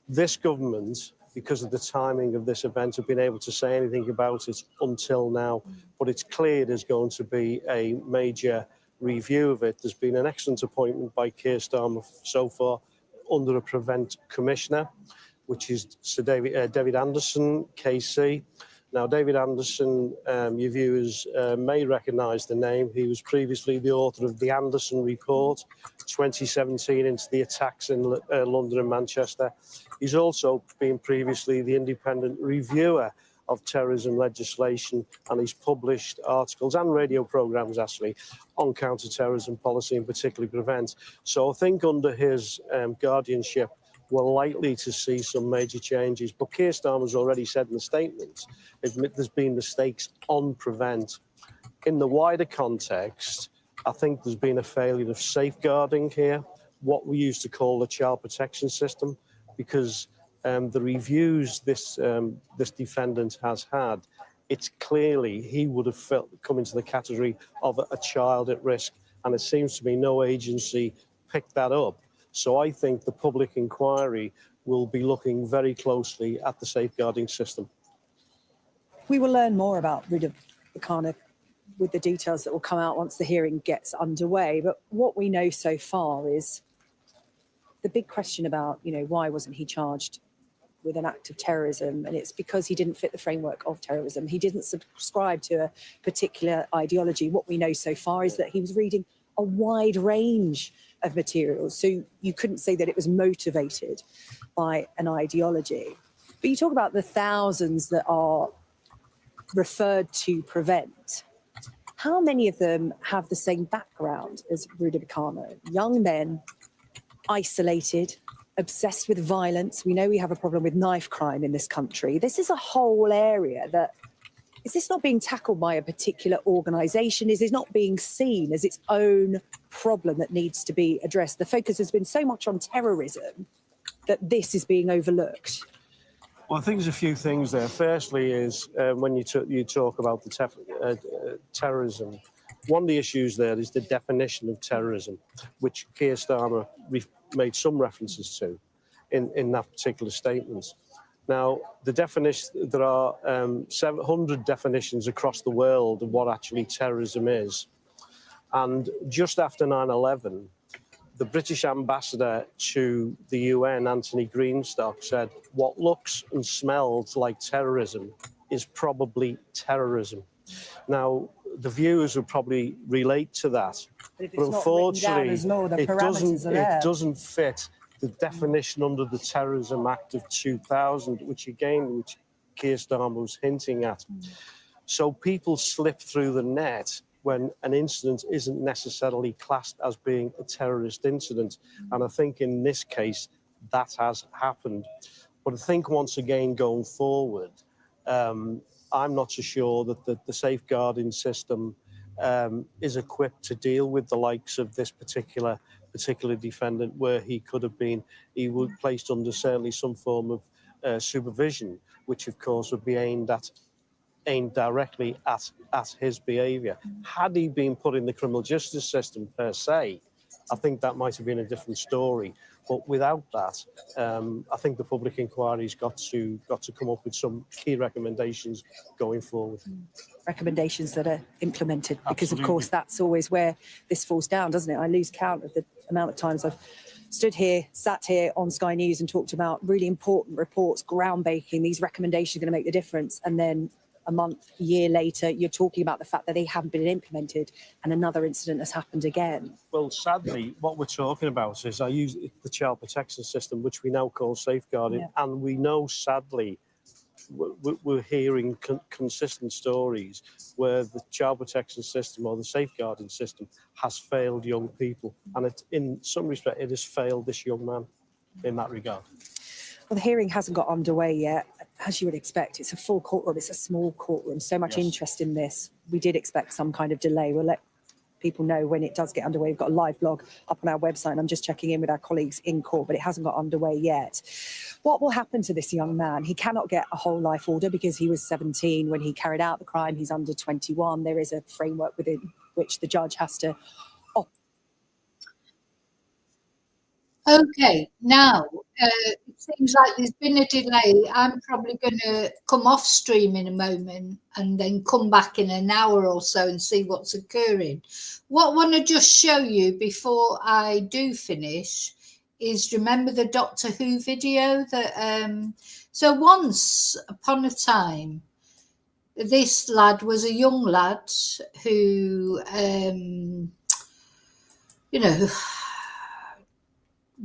This government, because of the timing of this event, have been able to say anything about it until now, but it's clear there's going to be a major review of it. There's been an excellent appointment by Keir Starmer so far under a Prevent Commissioner, which is Sir David Anderson, KC. Now, David Anderson, your viewers may recognise the name. He was previously the author of the Anderson Report, 2017, into the attacks in London and Manchester. He's also been previously the independent reviewer of terrorism legislation, and he's published articles and radio programmes, actually, on counter-terrorism policy and particularly Prevent. So I think under his guardianship, we're likely to see some major changes. But Keir Starmer's already said in the statement, there's been mistakes on Prevent. In the wider context, I think there's been a failure of safeguarding here, what we used to call the child protection system, because the reviews this defendant has had it's clearly he would have come into the category of a child at risk. And it seems to me no agency picked that up. So I think the public inquiry will be looking very closely at the safeguarding system. We will learn more about Rudakubana with the details that will come out once the hearing gets underway. But what we know so far is the big question about, why wasn't he charged with an act of terrorism? And it's because he didn't fit the framework of terrorism. He didn't subscribe to a particular ideology. What we know so far is that he was reading a wide range of materials. So you couldn't say that it was motivated by an ideology. But you talk about the thousands that are referred to prevent. How many of them have the same background as Rudakubana? Young men, isolated, obsessed with violence. We know we have a problem with knife crime in this country. This is a whole area that, is this not being tackled by a particular organisation? Is it not being seen as its own problem that needs to be addressed? The focus has been so much on terrorism that this is being overlooked. Well, I think there's a few things there. Firstly is when you talk about the terrorism, one of the issues there is the definition of terrorism, which Keir Starmer made some references to in that particular statement. Now, the definition, there are 700 definitions across the world of what actually terrorism is. And just after 9/11, the British ambassador to the UN, Anthony Greenstock, said, what looks and smells like terrorism is probably terrorism. Now, the viewers would probably relate to that. But if it's But not written down unfortunately, as law, the parameters are there. it doesn't fit the definition under the Terrorism Act of 2000, which Keir Starmer was hinting at. So people slip through the net when an incident isn't necessarily classed as being a terrorist incident. And I think in this case, that has happened. But I think once again, going forward, I'm not so sure that the safeguarding system is equipped to deal with the likes of this particular defendant, where he was placed under certainly some form of supervision, which of course would be aimed directly at his behaviour. Had he been put in the criminal justice system per se, I think that might have been a different story. But without that, I think the public inquiry's got to come up with some key recommendations going forward. Recommendations that are implemented, because Absolutely. of course that's always where this falls down, doesn't it? I lose count of the amount of times I've sat here on Sky News and talked about really important reports, groundbreaking, these recommendations are going to make the difference, and then a month, a year later, you're talking about the fact that they haven't been implemented and another incident has happened again. Well, sadly, what we're talking about is I use the child protection system, which we now call safeguarding, and we know, sadly, we're hearing consistent stories where the child protection system or the safeguarding system has failed young people, and in some respect, it has failed this young man in that regard. Well, the hearing hasn't got underway yet. As you would expect, it's a full courtroom, it's a small courtroom, so much interest in this. We did expect some kind of delay. We'll let people know when it does get underway. We've got a live blog up on our website, and I'm just checking in with our colleagues in court, but it hasn't got underway yet. What will happen to this young man? He cannot get a whole life order because he was 17 when he carried out the crime. He's under 21. There is a framework within which the judge has to Okay, now it seems like there's been a delay. I'm probably going to come off stream in a moment and then come back in an hour or so and see what's occurring. What I want to just show you before I do finish is, remember the Doctor Who video that so once upon a time, this lad was a young lad who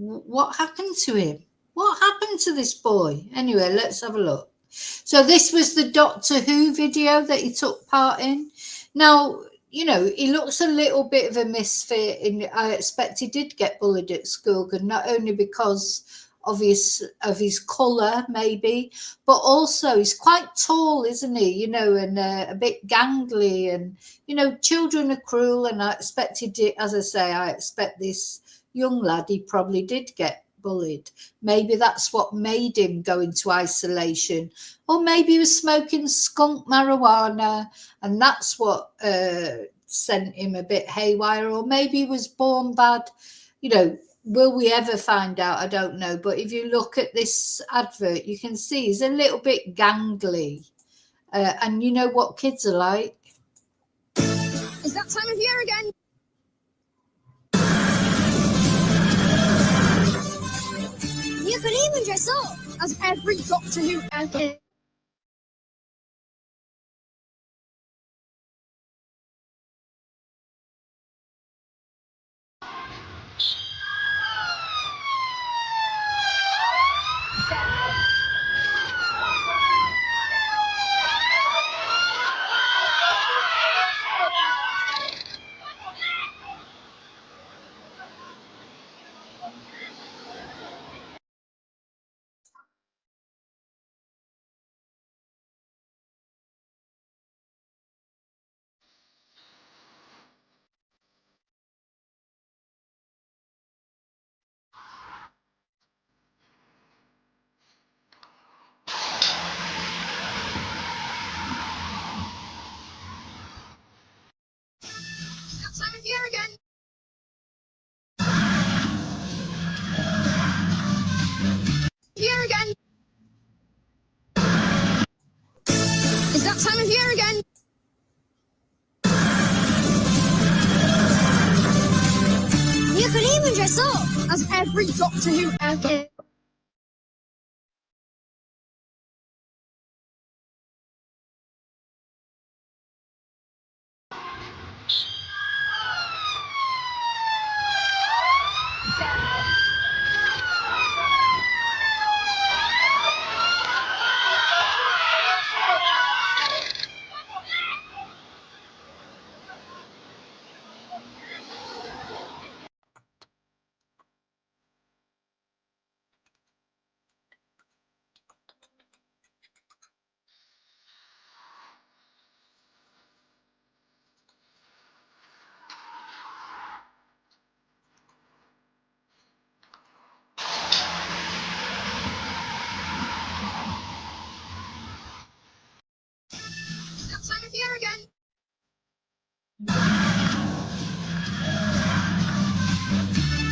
what happened to him? What happened to this boy? Anyway, let's have a look. So this was the Doctor Who video that he took part in. Now, he looks a little bit of a misfit. I expect he did get bullied at school, not only because of his colour, maybe, but also he's quite tall, isn't he? And a bit gangly, and children are cruel. And I expect he did, as I say, I expect this young lad, he probably did get bullied. Maybe that's what made him go into isolation, or maybe he was smoking skunk marijuana and that's what sent him a bit haywire, or maybe he was born bad. You know, will we ever find out? I don't know. But if you look at this advert, you can see he's a little bit gangly. And you know what kids are like. It's that time of year again. You can even dress up as every Doctor Who ever. Time of year again. Year again. It's that time of year again. You can even dress up as every Doctor Who ever. That time of year again.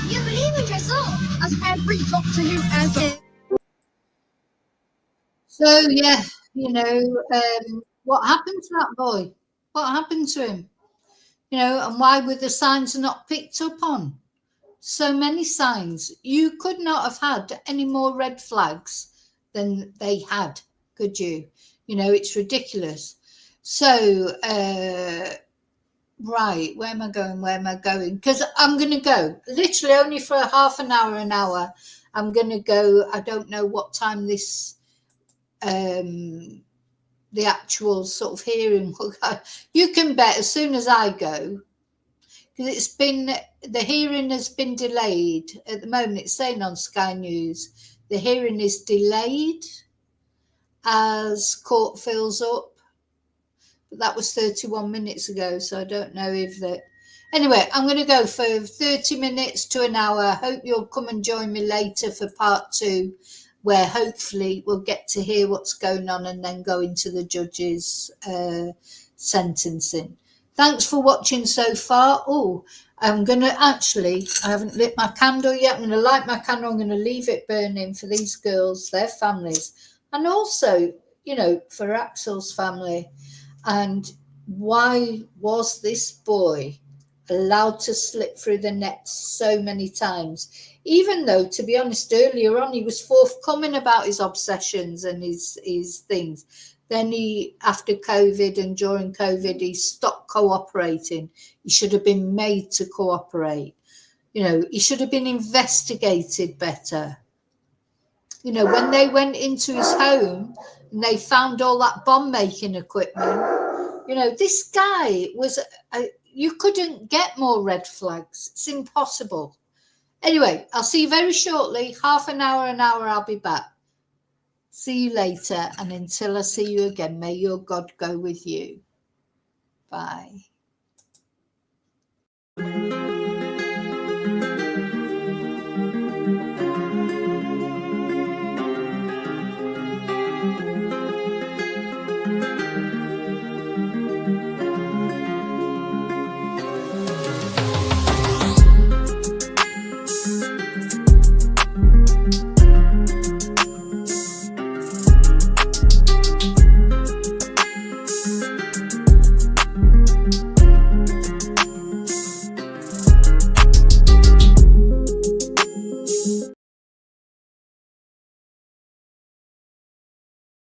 You can even dress up as every Doctor Who ever. So, yeah, you know, what happened to that boy? What happened to him? You know, and why were the signs not picked up on? So many signs. You could not have had any more red flags than they had, could you? You know, it's ridiculous. So, right, where am I going? Where am I going? Because I'm going to go literally only for half an hour. I'm going to go. I don't know what time this, the actual sort of hearing will go. You can bet as soon as I go, because the hearing has been delayed. At the moment, it's saying on Sky News, the hearing is delayed as court fills up. But that was 31 minutes ago, so I don't know if that. Anyway, I'm going to go for 30 minutes to an hour. I hope you'll come and join me later for part 2, where hopefully we'll get to hear what's going on and then go into the judge's sentencing. Thanks for watching so far. Oh, I'm going to I haven't lit my candle yet. I'm going to light my candle. I'm going to leave it burning for these girls, their families, and also, you know, for Axel's family. And why was this boy allowed to slip through the net so many times? Even though, to be honest, earlier on, he was forthcoming about his obsessions and his things. Then after COVID and during COVID, he stopped cooperating. He should have been made to cooperate. You know, he should have been investigated better. You know, when they went into his home and they found all that bomb making equipment, you know, this guy was, you couldn't get more red flags. It's impossible. Anyway, I'll see you very shortly. Half an hour, I'll be back. See you later. And until I see you again, may your God go with you. Bye.